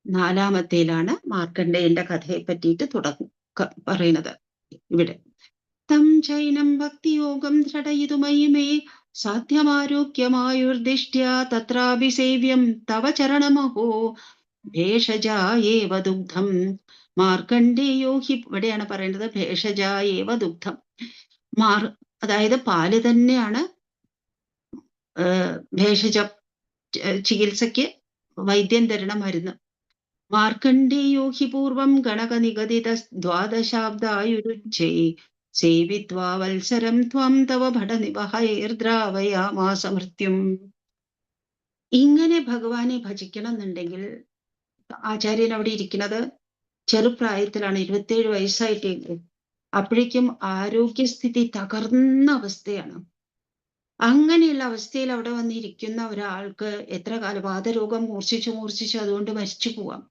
നാലാമത്തേലാണ് മാർക്കണ്ഡേയന്റെ കഥയെ പറ്റിയിട്ട് പറയുന്നത് ഇവിടെ. തം ചൈനം ഭക്തിയോഗം ദൃഢയിതുമയി മേ സാധ്യമാരോഗ്യമായുർദിഷ്ട്യ തത്രാഭിസേവ്യം തവ ചരണമഹോ ഭേഷജായേവ ദുഗ്ധം മാർക്കണ്ഡേയോ ഹി. ഇവിടെയാണ് പറയുന്നത് ഭേഷജായേവ ദുഗ്ധം. അതായത് പാല് തന്നെയാണ് ഭേഷജ ചികിത്സയ്ക്ക് വൈദ്യം തരണ മരുന്ന്. മാർക്കണ്ഡേയോ ഹി പൂർവം ഗണക നിഗദിത ദ്വാദശാബ്ദായുരുജ്ജൈ സേവിത്വാ വത്സരം ത്വം തവ ഭടനിവഹൈർദ്രാവയാമാസ മൃത്യും. ഇങ്ങനെ ഭഗവാനെ ഭജിക്കണം എന്നുണ്ടെങ്കിൽ, ആചാര്യൻ അവിടെ ഇരിക്കുന്നത് ചെറുപ്രായത്തിലാണ്, 27 വയസ്സായിട്ടേ. അപ്പോഴേക്കും ആരോഗ്യസ്ഥിതി തകർന്ന അവസ്ഥയാണ്. അങ്ങനെയുള്ള അവസ്ഥയിൽ അവിടെ വന്നിരിക്കുന്ന ഒരാൾക്ക് എത്ര കാലം വാതരോഗം മൂർച്ഛിച്ചു അതുകൊണ്ട് മരിച്ചു പോവാം.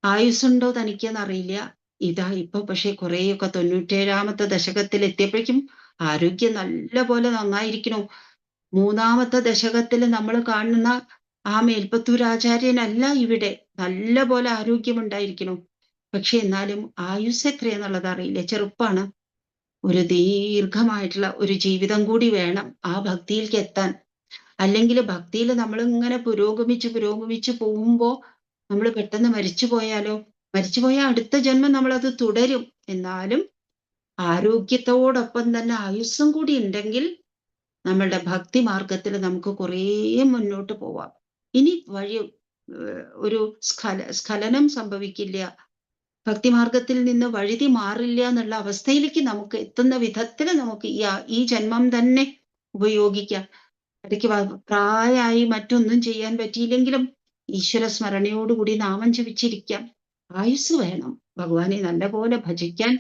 ആയുസ്സുണ്ടോ തനിക്കെന്നറിയില്ല. ഇതാ ഇപ്പൊ പക്ഷെ കുറേയൊക്കെ 97ാമത്തെ ദശകത്തിൽ എത്തിയപ്പോഴേക്കും ആരോഗ്യം നല്ല പോലെ നന്നായിരിക്കണു. 3ാമത്തെ ദശകത്തിൽ നമ്മൾ കാണുന്ന ആ മേൽപ്പത്തൂർ ആചാര്യനല്ല ഇവിടെ. നല്ല പോലെ ആരോഗ്യമുണ്ടായിരിക്കണു. പക്ഷെ എന്നാലും ആയുസ് എത്രയെന്നുള്ളത് അറിയില്ല. ചെറുപ്പാണ്. ഒരു ദീർഘമായിട്ടുള്ള ഒരു ജീവിതം കൂടി വേണം ആ ഭക്തിയിലേക്ക് എത്താൻ. അല്ലെങ്കിൽ ഭക്തിയിൽ നമ്മൾ ഇങ്ങനെ പുരോഗമിച്ച് പോകുമ്പോ നമ്മൾ പെട്ടെന്ന് മരിച്ചു പോയാലോ? മരിച്ചുപോയാൽ അടുത്ത ജന്മം നമ്മളത് തുടരും. എന്നാലും ആരോഗ്യത്തോടൊപ്പം തന്നെ ആയുസ്സും കൂടി ഉണ്ടെങ്കിൽ നമ്മളുടെ ഭക്തി മാർഗത്തിൽ നമുക്ക് കുറേ മുന്നോട്ട് പോവാം. ഇനി ഒരു സ്ഖലനം സംഭവിക്കില്ല. ഭക്തിമാർഗത്തിൽ നിന്ന് വഴുതി മാറില്ല എന്നുള്ള അവസ്ഥയിലേക്ക് നമുക്ക് എത്തുന്ന വിധത്തിൽ നമുക്ക് ഈ ജന്മം തന്നെ ഉപയോഗിക്കാം. ഇടയ്ക്ക് പ്രായമായി മറ്റൊന്നും ചെയ്യാൻ പറ്റിയില്ലെങ്കിലും ഈശ്വര സ്മരണയോടുകൂടി നാമം ജപിച്ചിരിക്കാം. ആയുസ് വേണം. ഭഗവാനെ നല്ലപോലെ ഭജിക്കാൻ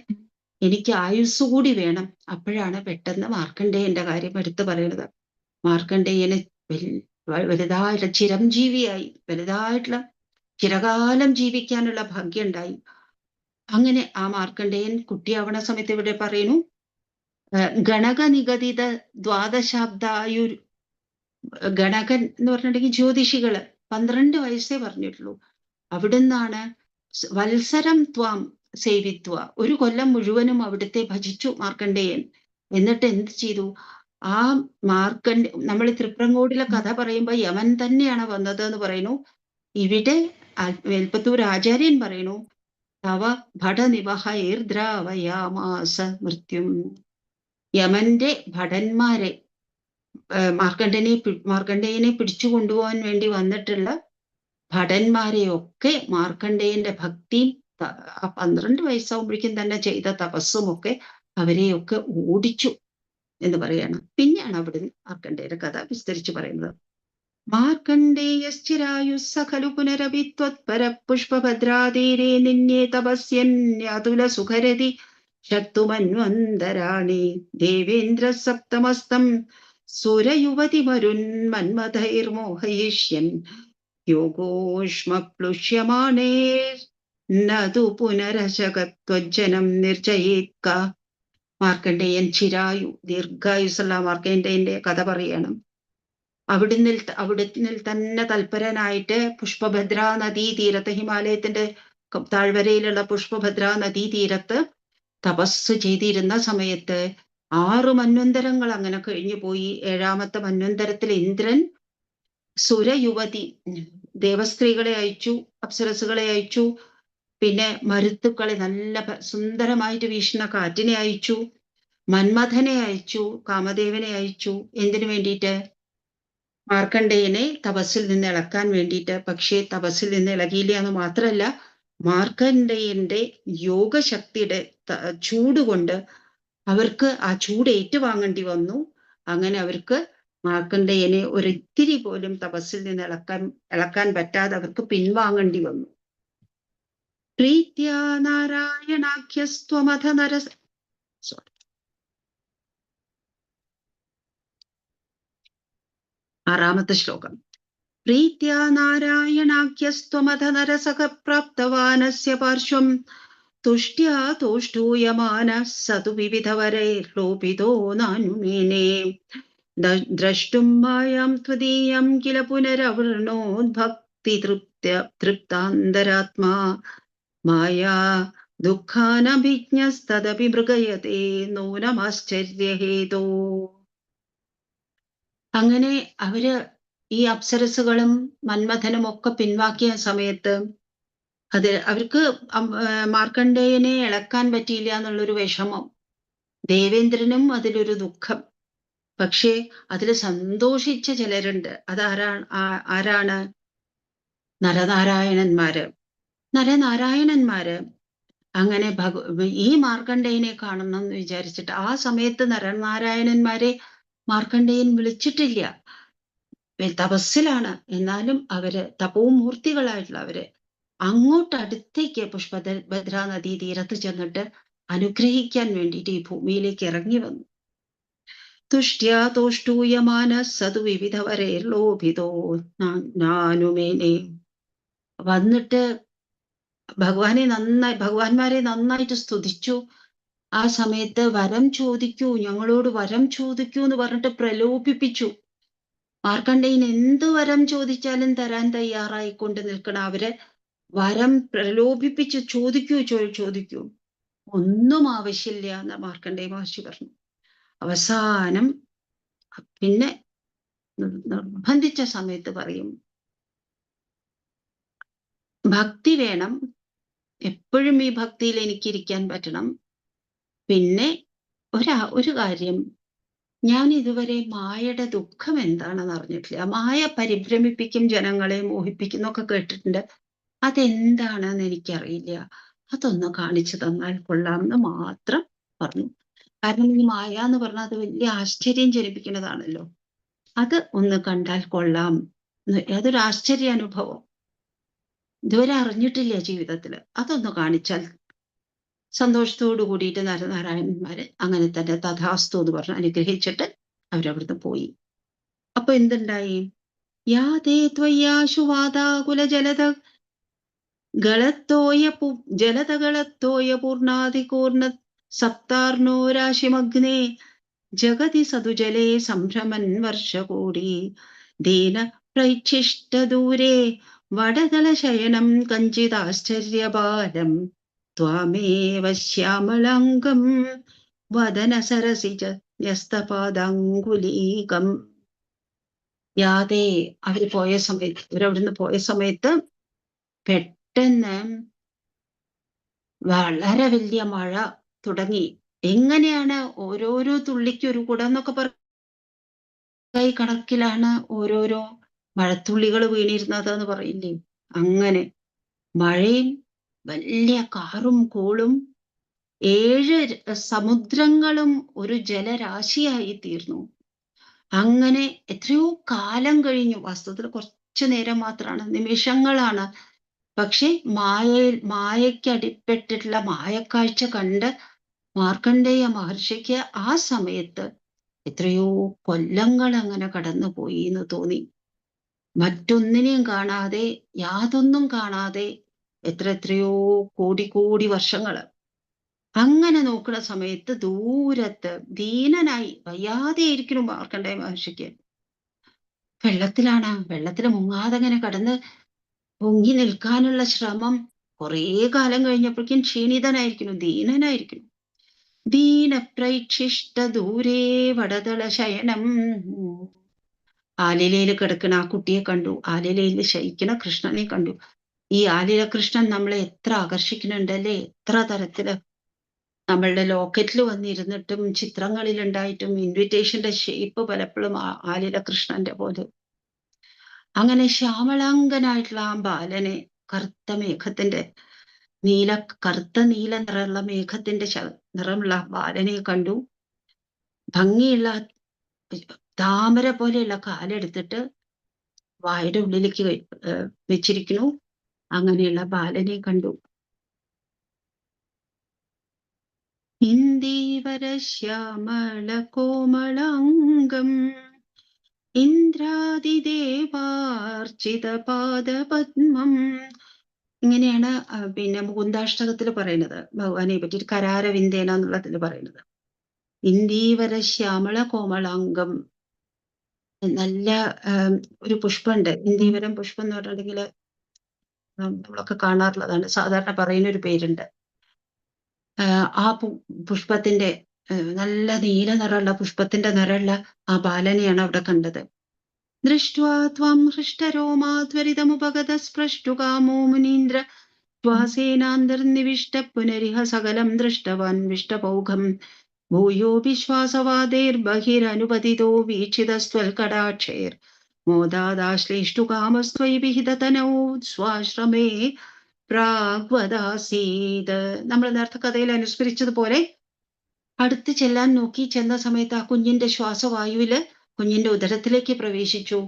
എനിക്ക് ആയുസ് കൂടി വേണം. അപ്പോഴാണ് പെട്ടെന്ന് മാർക്കണ്ഡേയന്റെ കാര്യം എടുത്തു പറയുന്നത്. മാർക്കണ്ഡേയന് വലുതായിട്ടുള്ള ചിരഞ്ജീവിയായി, വലുതായിട്ടുള്ള ചിരകാലം ജീവിക്കാനുള്ള ഭാഗ്യം ഉണ്ടായി. അങ്ങനെ ആ മാർക്കണ്ഡേയൻ കുട്ടിയാവണ സമയത്ത് ഇവിടെ പറയുന്നു, ഗണക നിഗദിത ദ്വാദശാബ്ദായുർ. ഗണകൻ എന്ന് പറഞ്ഞിട്ടുണ്ടെങ്കിൽ ജ്യോതിഷികള് 12 വയസ്സേ പറഞ്ഞിട്ടുള്ളൂ. അവിടുന്നാണ് വത്സരം ത്വാം സേവിത്വ. 1 കൊല്ലം മുഴുവനും അവിടുത്തെ ഭജിച്ചു മാർക്കണ്ഡേയൻ. എന്നിട്ട് എന്ത് ചെയ്തു? ആ നമ്മൾ തൃപ്രങ്ങോടിലെ കഥ പറയുമ്പോൾ യമൻ തന്നെയാണ് വന്നത് എന്ന് പറയുന്നു. ഇവിടെ മേൽപ്പത്തൂർ ആചാര്യൻ പറയുന്നു, തവ ഭടനിവഹൈർദ്രാവയാമാസ മൃത്യും. യമന്റെ ഭടന്മാരെ മാർക്കണ്ഡേയനെ പിടിച്ചു കൊണ്ടുപോകാൻ വേണ്ടി വന്നിട്ടുള്ള ഭടന്മാരെയൊക്കെ മാർക്കണ്ഡേയന്റെ ഭക്തിയും ആ 12 വയസ്സാവുമ്പോഴേക്കും തന്നെ ചെയ്ത തപസ്സുമൊക്കെ അവരെയൊക്കെ ഓടിച്ചു എന്ന് പറയാണ്. പിന്നെയാണ് അവിടുന്ന് മാർക്കണ്ഡേയന്റെ കഥ വിസ്തരിച്ച് പറയുന്നത്. മാർക്കണ്ഡേയശ്ചിരായുസ്സ ഖലു പുനരപി ത്വത്പര പുഷ്പഭദ്രാതീരേ നിന്യേ തപസ്യന്യതുല സുഖരതി ശക്തുമന്വന്തരാണി ദേവേന്ദ്ര സപ്തമസ്തം സുരയുവതി മരുന്മന്മഥൈർമോഹയിഷ്യൻ യോഗോഷ്മപ്ലുഷ്യമാണേർനതു പുനരശകത്വജ്ജനം നിർജയേത്ക. മാർക്കണ്ഡേയൻ ചിരായു, ദീർഘായുസുള്ള മാർക്കണ്ഡേയന്റെ കഥ പറയണം. അവിടുന്ന് തന്നെ തൽപരനായിട്ട് പുഷ്പഭദ്രാ നദീ തീരത്ത്, ഹിമാലയത്തിന്റെ താഴ്വരയിലുള്ള പുഷ്പഭദ്രാ നദീ തീരത്ത് തപസ് ചെയ്തിരുന്ന സമയത്ത് 6 മന്വന്തരങ്ങൾ അങ്ങനെ കഴിഞ്ഞു പോയി. 7ാമത്തെ മന്വന്തരത്തിൽ ഇന്ദ്രൻ സുരയുവതി ദേവസ്ത്രീകളെ അയച്ചു, അപ്സരസുകളെ അയച്ചു, പിന്നെ മരുത്തുക്കളെ, നല്ല സുന്ദരമായിട്ട് വീശുന്ന കാറ്റിനെ അയച്ചു, മന്മഥനെ അയച്ചു, കാമദേവനെ അയച്ചു. എന്തിനു വേണ്ടിയിട്ട്? മാർക്കണ്ഡേയനെ തപസ്സിൽ നിന്ന് ഇളക്കാൻ വേണ്ടിയിട്ട്. പക്ഷേ തപസ്സിൽ നിന്ന് ഇളകിയില്ല എന്ന് മാത്രമല്ല, മാർക്കണ്ഡേയന്റെ യോഗശക്തിയുടെ ചൂട് കൊണ്ട് അവർക്ക് ആ ചൂട് ഏറ്റുവാങ്ങേണ്ടി വന്നു. അങ്ങനെ അവർക്ക് മാർക്കണ്ഡേയനെ ഒരിത്തിരി പോലും തപസ്സിൽ നിന്ന് ഇളക്കാൻ പറ്റാതെ അവർക്ക് പിൻവാങ്ങേണ്ടി വന്നു. പ്രീത്യാ നാരായണാഖ്യസ്ത്വമഥ നരസ 6ാമത്തെ ശ്ലോകം. പ്രീത്യാ നാരായണാഖ്യസ്ത്വമഥ നരസഖ പ്രാപ്തവാനസ്യ പാർശ്വം തുഷ്ട്യാ തോഷ്ടൂയമാന സതു വിവിധവരൈർലോപിതോ നാനുമേനേ ദ്രഷ്ടും മായാം ത്വദീയം കില പുനരവൃണോദ്ഭക്തി തൃപ്താന്തരാത്മാ മായാ ദുഃഖാനഭിജ്ഞസ്തദപി മൃഗയതേ നൂനമാശ്ചര്യഹേതോ. അങ്ങനെ അവര് ഈ അപ്സരസുകളും മന്മഥനും ഒക്കെ പിൻവാക്കിയ സമയത്ത് അവർക്ക് മാർക്കണ്ഡേയനെ ഇളക്കാൻ പറ്റിയില്ല എന്നുള്ളൊരു വിഷമം, ദേവേന്ദ്രനും അതിലൊരു ദുഃഖം. പക്ഷേ അതിൽ സന്തോഷിച്ച ചിലരുണ്ട്. ആരാണ്? നരനാരായണന്മാര്. അങ്ങനെ ഈ മാർക്കണ്ഡേയനെ കാണണം എന്ന് വിചാരിച്ചിട്ട് ആ സമയത്ത് നരനാരായണന്മാരെ മാർക്കണ്ഡേയൻ വിളിച്ചിട്ടില്ല, തപസ്സിലാണ്. എന്നാലും അവര് തപോമൂർത്തികളായിട്ടുള്ള അവര് അങ്ങോട്ട് അടുത്തേക്ക് പുഷ്പഭദ്രാ നദീ തീരത്ത് ചെന്നിട്ട് അനുഗ്രഹിക്കാൻ വേണ്ടിയിട്ട് ഈ ഭൂമിയിലേക്ക് ഇറങ്ങി വന്നു. തുഷ്ട്യാ തോഷ്ടൂയമാന സതു വിവിധവരൈർലോഭിതോ നാനുമേനേ. വന്നിട്ട് ഭഗവാന്മാരെ നന്നായിട്ട് സ്തുതിച്ചു. ആ സമയത്ത് വരം ചോദിക്കൂ, ഞങ്ങളോട് വരം ചോദിക്കൂ എന്ന് പറഞ്ഞിട്ട് പ്രലോഭിപ്പിച്ചു. മാർക്കണ്ഡേയൻ എന്ത് വരം ചോദിച്ചാലും തരാൻ തയ്യാറായിക്കൊണ്ട് നിൽക്കണം. അവരെ വരം പ്രലോഭിപ്പിച്ച് ചോദിക്കൂ. ഒന്നും ആവശ്യമില്ല എന്ന് മാർക്കണ്ഡേയ മഹർഷി പറഞ്ഞു. അവസാനം പിന്നെ നിർബന്ധിച്ച സമയത്ത് പറയും, ഭക്തി വേണം, എപ്പോഴും ഈ ഭക്തിയിൽ എനിക്കിരിക്കാൻ പറ്റണം. പിന്നെ ഒരു കാര്യം, ഞാൻ ഇതുവരെ മായയുടെ ദുഃഖം എന്താണെന്ന് അറിഞ്ഞിട്ടില്ല. മായ പരിഭ്രമിപ്പിക്കും, ജനങ്ങളെ മോഹിപ്പിക്കുന്നൊക്കെ കേട്ടിട്ടുണ്ട്. അതെന്താണെന്ന് എനിക്കറിയില്ല. അതൊന്ന് കാണിച്ചു തന്നാൽ കൊള്ളാം എന്ന് മാത്രം പറഞ്ഞു. കാരണം ഈ മായ എന്ന് പറഞ്ഞാൽ അത് വലിയ ആശ്ചര്യം ജനിപ്പിക്കുന്നതാണല്ലോ. അത് ഒന്ന് കണ്ടാൽ കൊള്ളാം, അതൊരു ആശ്ചര്യ അനുഭവം, ഇതുവരെ അറിഞ്ഞിട്ടില്ല ജീവിതത്തിൽ. അതൊന്ന് കാണിച്ചാൽ സന്തോഷത്തോടു കൂടിയിട്ട് നരനാരായണന്മാര് അങ്ങനെ തന്നെ തഥാസ്തു എന്ന് പറഞ്ഞ് അനുഗ്രഹിച്ചിട്ട് അവരവിടുന്ന് പോയി. അപ്പൊ എന്തുണ്ടായി? യാതേ ത്വയ്യാശുവാദാകുല ജലതകളത്തോയ പൂർണാതികൂർണ സപ്താർണോ രാശിമഗ്നേ ജഗതി സതുജലേ സംഭ്രമൻ വർഷകൂടി ദീന പ്രൈച്ഛിഷ്ടദൂരേ വടതല ശയനം കഞ്ചിതാശ്ചര്യബാലം ത്വാമേവ ശ്യാമളാംഗം വദന സരസിജ ന്യസ്തപാദാങ്കുലീകം യാതേ. അവര് പോയ സമയത്ത്, അവരവിടുന്ന് പോയ സമയത്ത് പെട്ടെന്ന് വളരെ വലിയ മഴ തുടങ്ങി. എങ്ങനെയാണ് ഓരോരോ തുള്ളിക്ക് ഒരു കുടം എന്നൊക്കെ കൈ കണക്കിലാണ് ഓരോരോ മഴത്തുള്ളികൾ വീണിരുന്നത് എന്ന് പറയില്ലേ, അങ്ങനെ മഴയും വലിയ കാറും കോളും 7 സമുദ്രങ്ങളും ഒരു ജലരാശിയായി തീർന്നു. അങ്ങനെ എത്രയോ കാലം കഴിഞ്ഞു. വാസ്തവത്തിൽ കുറച്ചു നേരം മാത്രമാണ്, നിമിഷങ്ങളാണ്. പക്ഷെ മായയ്ക്ക് അടിപ്പെട്ടിട്ടുള്ള മായക്കാഴ്ച കണ്ട് മാർക്കണ്ഡേയ മഹർഷിക്ക് ആ സമയത്ത് എത്രയോ കൊല്ലങ്ങൾ അങ്ങനെ കടന്നുപോയി എന്ന് തോന്നി. മറ്റൊന്നിനെയും കാണാതെ, യാതൊന്നും കാണാതെ എത്രയോ കോടി വർഷങ്ങള്. അങ്ങനെ നോക്കുന്ന സമയത്ത് ദൂരത്ത് ദീനനായി വയ്യാതെ ഇരിക്കുന്നു മാർക്കണ്ഡേയ മഹർഷിക്ക്. വെള്ളത്തിൽ മുങ്ങാതെ അങ്ങനെ കടന്ന് പൊങ്ങി നിൽക്കാനുള്ള ശ്രമം. കുറേ കാലം കഴിഞ്ഞപ്പോഴേക്കും ക്ഷീണിതനായിരിക്കുന്നു, ദീനനായിരിക്കുന്നു. ദീനപ്രൈക്ഷിഷ്ട ദൂരേ വടതള ശയനം. ആലിലയിൽ കിടക്കുന്ന ആ കുട്ടിയെ കണ്ടു, ആലിലയിൽ ശയിക്കണ കൃഷ്ണനെ കണ്ടു. ഈ ആലില കൃഷ്ണൻ നമ്മളെ എത്ര ആകർഷിക്കുന്നുണ്ടല്ലേ, എത്ര തരത്തില് നമ്മളുടെ ലോക്കറ്റിൽ വന്നിരുന്നിട്ടും ചിത്രങ്ങളിൽ ഉണ്ടായിട്ടും ഇൻവിറ്റേഷന്റെ ഷേപ്പ് പലപ്പോഴും ആലില കൃഷ്ണന്റെ പോലെ. അങ്ങനെ ശ്യാമളാംഗനായിട്ടുള്ള ആ ബാലനെ, കറുത്ത നീല നിറമുള്ള മേഘത്തിന്റെ നിറമുള്ള ബാലനെ കണ്ടു. ഭംഗിയുള്ള താമര പോലെയുള്ള കാലെടുത്തിട്ട് വായുടെ ഉള്ളിലേക്ക് വെച്ചിരിക്കുന്നു. അങ്ങനെയുള്ള ബാലനെ കണ്ടു. ഇന്ദീവര ശ്യാമള കോമളാംഗം ഇന്ദ്രാദിദേവാർച്ചിത പാദപത്മം. ഇങ്ങനെയാണ് പിന്നെ മുകുന്ദാഷ്ടകത്തിൽ പറയുന്നത്, ഭഗവാനെ പറ്റി കരാരവിന്ദേന എന്നുള്ളതിൽ പറയുന്നത്. ഇന്ദീവര ശ്യാമള കോമളാംഗം. നല്ല ഒരു പുഷ്പമുണ്ട്, ഇന്ദീവരം പുഷ്പം എന്ന് പറഞ്ഞിട്ടുണ്ടെങ്കിൽ നമ്മളൊക്കെ കാണാറുള്ളതാണ്, സാധാരണ പറയുന്ന ഒരു പേരുണ്ട്. ആ പുഷ്പത്തിന്റെ നല്ല നീല നിറമുള്ള പുഷ്പത്തിന്റെ നിറമുള്ള ആ ബാലനെയാണ് അവിടെ കണ്ടത്. ദൃഷ്ട്വാ ത്വം ഹൃഷ്ടരോമാധ്വരിതമുപഗത സ്പൃഷ്ടുകാമോ മുനീന്ദ്ര ശ്വാസേനാന്തർനിവിഷ്ട പുനരിഹ സകലം ദൃഷ്ടവാൻ വിഷ്ടപൗഘം ഭൂയോ വിശ്വാസവാദേർബഹിരനുപതിതോ വീക്ഷിതസ്ത്വൽകടാക്ഷേർ മോദാദാശ്ലേഷ്ടു വിഹിതതനൗ സ്വാശ്രമേ പ്രാഗ്വദാസീത്. നമ്മൾ നേരത്തെ കഥയിൽ അനുസ്മരിച്ചതുപോലെ അടുത്ത് ചെല്ലാൻ നോക്കി, ചെന്ന സമയത്ത് ആ കുഞ്ഞിന്റെ ശ്വാസവായുവില് കുഞ്ഞിന്റെ ഉദരത്തിലേക്ക് പ്രവേശിച്ചു.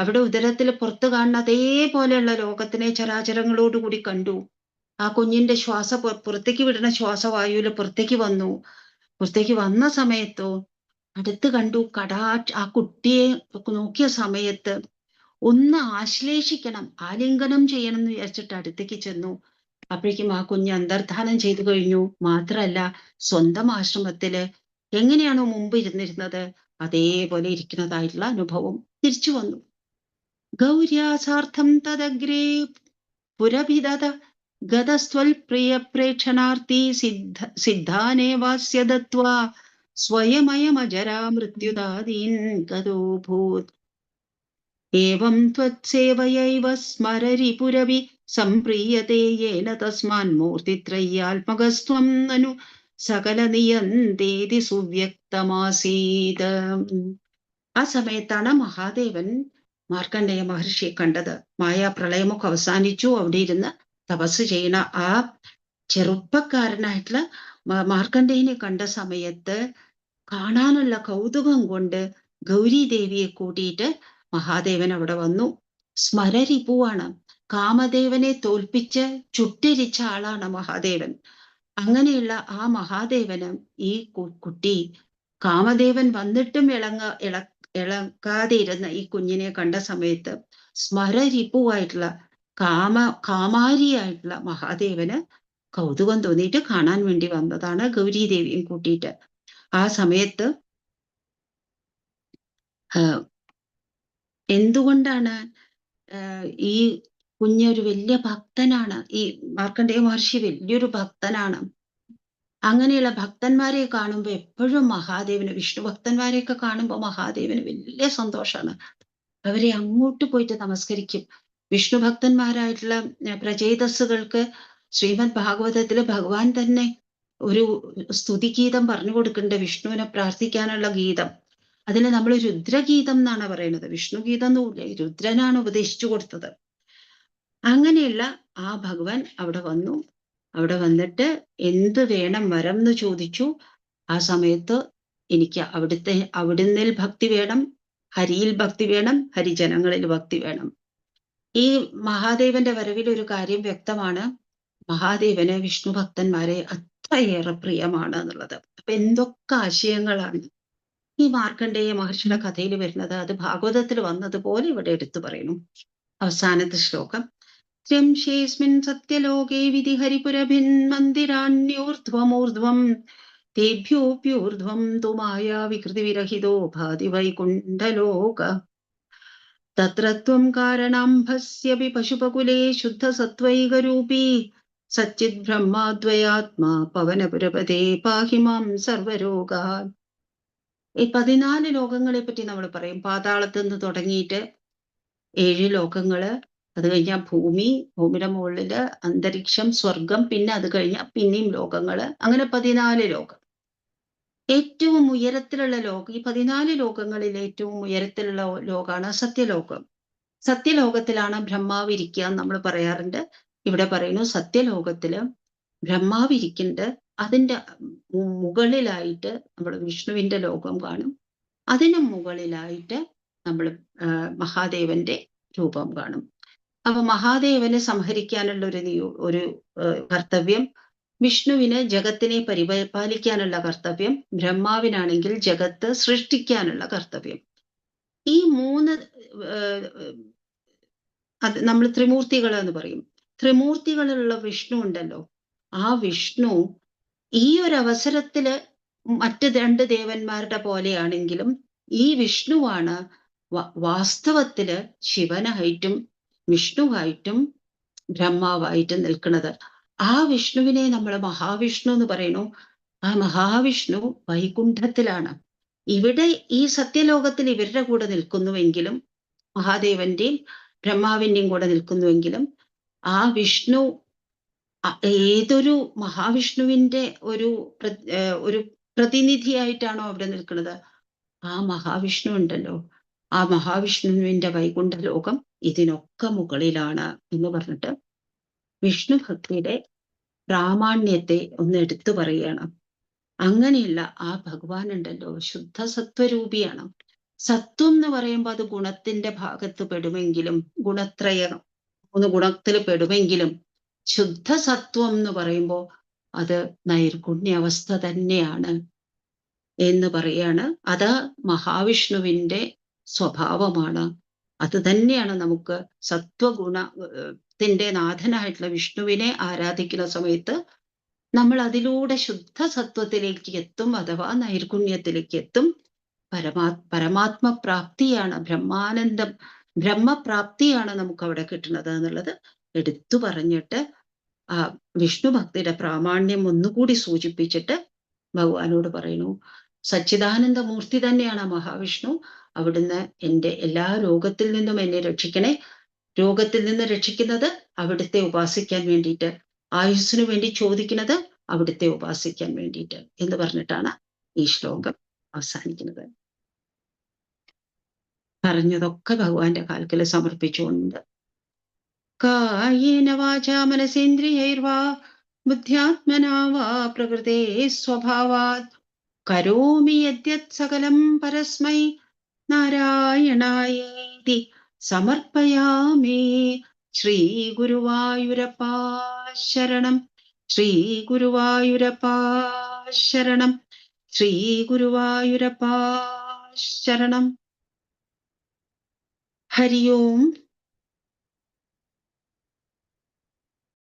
അവിടെ ഉദരത്തിൽ പുറത്ത് കാണുന്ന അതേപോലെയുള്ള ലോകത്തിനെ ചരാചരങ്ങളോടുകൂടി കണ്ടു. ആ കുഞ്ഞിന്റെ പുറത്തേക്ക് വിടുന്ന ശ്വാസവായുവില് പുറത്തേക്ക് വന്നു. പുറത്തേക്ക് വന്ന സമയത്തോ അടുത്ത് കണ്ടു, ആ കുട്ടിയെ നോക്കിയ സമയത്ത് ഒന്ന് ആശ്ലേഷിക്കണം, ആലിംഗനം ചെയ്യണം എന്ന് വിചാരിച്ചിട്ട് അടുത്തേക്ക് ചെന്നു. അപ്പോഴേക്കും ആ കുഞ്ഞ് അന്തർധാനം ചെയ്തു കഴിഞ്ഞു. മാത്രല്ല സ്വന്തം ആശ്രമത്തില് എങ്ങനെയാണോ മുമ്പ് ഇരുന്നിരുന്നത് അതേപോലെ ഇരിക്കുന്നതായിട്ടുള്ള അനുഭവം തിരിച്ചു വന്നു. ഗൗര്യാസാർത്ഥം തദഗ്രേ പുരഭിദത ഗതസ്ത്വൽ പ്രിയ പ്രേക്ഷണാർത്ഥി സിദ്ധാനേവാസ്യ ദത്വാ സ്വയമയമജരാ മൃത്യുദാദീൻ ഗതോഭൂത്. ഏവം ത്വത്സേവയൈവ സ്മരരി പുരവി സംപ്രീയത്തെ യേന തസ്മാൻ മൂർത്തിത്രയാത്മകസ്ത്വം നനു സകല നിയന്തേതി സുവ്യക്തമാസീത്. ആ സമയത്താണ് മഹാദേവൻ മാർക്കണ്ഡേയ മഹർഷിയെ കണ്ടത്. മായാപ്രളയമൊക്കെ അവസാനിച്ചു. അവിടെ ഇരുന്ന് തപസ് ചെയ്യണ ആ ചെറുപ്പക്കാരനായിട്ടുള്ള മാർക്കണ്ഡേയനെ കണ്ട സമയത്ത് കാണാനുള്ള കൗതുകം കൊണ്ട് ഗൗരീദേവിയെ കൂട്ടിയിട്ട് മഹാദേവൻ അവിടെ വന്നു. സ്മരരിപുവാണ്, കാമദേവനെ തോൽപ്പിച്ച് ചുട്ടിരിച്ച ആളാണ് മഹാദേവൻ. അങ്ങനെയുള്ള ആ മഹാദേവന് ഈ കുട്ടി, കാമദേവൻ വന്നിട്ടും ഇളക്കാതെ ഇരുന്ന ഈ കുഞ്ഞിനെ കണ്ട സമയത്ത് സ്മരരിപുവായിട്ടുള്ള കാമാരിയായിട്ടുള്ള മഹാദേവന് കൗതുകം തോന്നിയിട്ട് കാണാൻ വേണ്ടി വന്നതാണ് ഗൗരീദേവിയും കൂട്ടിയിട്ട്. ആ സമയത്ത് എന്തുകൊണ്ടാണ് ഈ കുഞ്ഞൊരു വലിയ ഭക്തനാണ്, ഈ മാർക്കണ്ഡേയ മഹർഷി വലിയൊരു ഭക്തനാണ്. അങ്ങനെയുള്ള ഭക്തന്മാരെ കാണുമ്പോൾ എപ്പോഴും വിഷ്ണു ഭക്തന്മാരെയൊക്കെ കാണുമ്പോൾ മഹാദേവന് വലിയ സന്തോഷമാണ്. അവരെ അങ്ങോട്ട് പോയിട്ട് നമസ്കരിക്കും. വിഷ്ണു ഭക്തന്മാരായിട്ടുള്ള പ്രചേതസ്സുകൾക്ക് ശ്രീമദ് ഭാഗവതത്തില് ഭഗവാൻ തന്നെ ഒരു സ്തുതിഗീതം പറഞ്ഞു കൊടുക്കുന്നുണ്ട്, വിഷ്ണുവിനെ പ്രാർത്ഥിക്കാനുള്ള ഗീതം. അതിന് നമ്മൾ രുദ്രഗീതം എന്നാണ് പറയുന്നത്. വിഷ്ണു ഗീതം ഒന്നുമില്ല, രുദ്രനാണ് ഉപദേശിച്ചു കൊടുത്തത്. അങ്ങനെയുള്ള ആ ഭഗവാൻ അവിടെ വന്നു. അവിടെ വന്നിട്ട് എന്ത് വേണം വരം എന്ന് ചോദിച്ചു. ആ സമയത്ത് എനിക്ക് അവിടുന്നിൽ ഭക്തി വേണം, ഹരിയിൽ ഭക്തി വേണം, ഹരിജനങ്ങളിൽ ഭക്തി വേണം. ഈ മഹാദേവന്റെ വരവിൽ ഒരു കാര്യം വ്യക്തമാണ്, മഹാദേവന് വിഷ്ണു ഭക്തന്മാരെ അത്രയേറെ പ്രിയമാണ് എന്നുള്ളത്. അപ്പൊ എന്തൊക്കെ ആശയങ്ങളാണ് ഈ മാർക്കണ്ഡേയ മഹർഷിയുടെ കഥയിൽ വരുന്നത്, അത് ഭാഗവതത്തിൽ വന്നതുപോലെ ഇവിടെ എടുത്തു പറയുന്നു. അവസാനത്തെ ശ്ലോകം: ത്രംശേസ്മിൻ സത്യലോകേ വിധിഹരിപുരഭിന്മന്ദിരാണ്യോർധ്വമൂർധ്വം തേഭ്യോപ്യൂർധ്വം തു മായാ വികൃതിവിരഹിതോ ഭാതി വൈകുണ്ഠലോക തത്ര ത്വം കാരണാംഭസ്യപി പശുപകുലേ ശുദ്ധസത്വൈകരൂപീ സച്ചിത് ബ്രഹ്മാദ്വയാത്മാ പവനപുരപതേ പാഹി മാം സർവരോഗാൻ. ഈ 14 ലോകങ്ങളെ പറ്റി നമ്മൾ പറയും. പാതാളത്ത് നിന്ന് തുടങ്ങിയിട്ട് 7 ലോകങ്ങള്, അത് കഴിഞ്ഞാൽ ഭൂമി, ഭൂമിയുടെ മുകളില് അന്തരീക്ഷം, സ്വർഗം, പിന്നെ അത് കഴിഞ്ഞാൽ പിന്നെയും ലോകങ്ങള്, അങ്ങനെ 14 ലോകം. ഏറ്റവും ഉയരത്തിലുള്ള ലോകം, ഈ 14 ലോകങ്ങളിൽ ഏറ്റവും ഉയരത്തിലുള്ള ലോകമാണ് സത്യലോകം. സത്യലോകത്തിലാണ് ബ്രഹ്മാവ് ഇരിക്കുക എന്ന് നമ്മൾ പറയാറുണ്ട്. ഇവിടെ പറയുന്നു സത്യലോകത്തില് ബ്രഹ്മാവ് ഇരിക്കുന്നുണ്ട്. അതിൻ്റെ മുകളിലായിട്ട് നമ്മൾ വിഷ്ണുവിന്റെ ലോകം കാണും. അതിന് മുകളിലായിട്ട് നമ്മൾ മഹാദേവന്റെ രൂപം കാണും. അപ്പൊ മഹാദേവനെ സംഹരിക്കാനുള്ള ഒരു കർത്തവ്യം, വിഷ്ണുവിന് ജഗത്തിനെ പരിപാലിക്കാനുള്ള കർത്തവ്യം, ബ്രഹ്മാവിനാണെങ്കിൽ ജഗത്ത് സൃഷ്ടിക്കാനുള്ള കർത്തവ്യം. ഈ 3 അത് നമ്മൾ ത്രിമൂർത്തികൾ എന്ന് പറയും. ത്രിമൂർത്തികളുള്ള വിഷ്ണു ഉണ്ടല്ലോ, ആ വിഷ്ണു ഈ ഒരു അവസരത്തില് മറ്റ് 2 ദേവന്മാരുടെ പോലെയാണെങ്കിലും ഈ വിഷ്ണുവാണ് വാസ്തവത്തില് ശിവനായിട്ടും വിഷ്ണുവായിട്ടും ബ്രഹ്മാവായിട്ടും നിൽക്കുന്നത്. ആ വിഷ്ണുവിനെ നമ്മൾ മഹാവിഷ്ണു എന്ന് പറയുന്നു. ആ മഹാവിഷ്ണു വൈകുണ്ഠത്തിലാണ്. ഇവിടെ ഈ സത്യലോകത്തിൽ ഇവരുടെ കൂടെ നിൽക്കുന്നുവെങ്കിലും, മഹാദേവന്റെയും ബ്രഹ്മാവിന്റെയും കൂടെ നിൽക്കുന്നുവെങ്കിലും, ആ വിഷ്ണു ഏതൊരു മഹാവിഷ്ണുവിന്റെ ഒരു പ്രതിനിധിയായിട്ടാണോ അവിടെ നിൽക്കുന്നത്, ആ മഹാവിഷ്ണു ഉണ്ടല്ലോ, ആ മഹാവിഷ്ണുവിന്റെ വൈകുണ്ഠ ലോകം ഇതിനൊക്കെ മുകളിലാണ് എന്ന് പറഞ്ഞിട്ട് വിഷ്ണു ഭക്തിയുടെ പ്രാമാണ്യത്തെ ഒന്ന് എടുത്തു പറയുകയാണ്. അങ്ങനെയുള്ള ആ ഭഗവാൻ ഉണ്ടല്ലോ ശുദ്ധ സത്വരൂപിയാണ്. സത്വം എന്ന് പറയുമ്പോൾ അത് ഗുണത്തിന്റെ ഭാഗത്ത് പെടുമെങ്കിലും, ഗുണത്രയം 3 ഗുണത്തിൽ പെടുമെങ്കിലും, ശുദ്ധ സത്വം എന്ന് പറയുമ്പോൾ അത് നൈർഗുണ്യാവസ്ഥ തന്നെയാണ് എന്ന് പറയാണ്. അത് മഹാവിഷ്ണുവിന്റെ സ്വഭാവമാണ്. അത് തന്നെയാണ് നമുക്ക് സത്വഗുണത്തിന്റെ നാഥനായിട്ടുള്ള വിഷ്ണുവിനെ ആരാധിക്കുന്ന സമയത്ത് നമ്മൾ അതിലൂടെ ശുദ്ധ സത്വത്തിലേക്ക് എത്തും, അഥവാ നൈർഗുണ്യത്തിലേക്ക് എത്തും. പരമാത്മപ്രാപ്തിയാണ്, ബ്രഹ്മപ്രാപ്തിയാണ് നമുക്ക് അവിടെ കിട്ടുന്നത് എന്നുള്ളത് എടുത്തു പറഞ്ഞിട്ട് ആ വിഷ്ണു ഭക്തിയുടെ പ്രാമാണ്യം ഒന്നുകൂടി സൂചിപ്പിച്ചിട്ട് ഭഗവാനോട് പറയുന്നു, സച്ചിദാനന്ദ മൂർത്തി തന്നെയാണ് മഹാവിഷ്ണു. അവിടുന്ന് എൻ്റെ എല്ലാ രോഗത്തിൽ നിന്നും എന്നെ രക്ഷിക്കണേ. രോഗത്തിൽ നിന്ന് രക്ഷിക്കുന്നത് അവിടുത്തെ ഉപാസിക്കാൻ വേണ്ടിയിട്ട്, ആയുസ്സിനു വേണ്ടി ചോദിക്കുന്നത് അവിടുത്തെ ഉപാസിക്കാൻ വേണ്ടിയിട്ട് എന്ന് പറഞ്ഞിട്ടാണ് ഈ ശ്ലോകം അവസാനിക്കുന്നത്. പറഞ്ഞതൊക്കെ ഭഗവാന്റെ കാൽക്കൽ സമർപ്പിച്ചുകൊണ്ട് കായേന വാചാ മനസേന്ദ്രിയൈർവാ ബുദ്ധ്യാത്മനാ വാ പ്രകൃതേ സ്വഭാവാത് കരോമി യദ്യത് സകലം പരസ്മൈ നാരായണായേതി സമർപ്പയാമി. ശ്രീ ഗുരുവായൂരപ്പാ ശരണം, ശ്രീ ഗുരുവായൂരപ്പാ ശരണം, ശ്രീ ഗുരുവായൂരപ്പാ ശരണം. ഹരി ഓം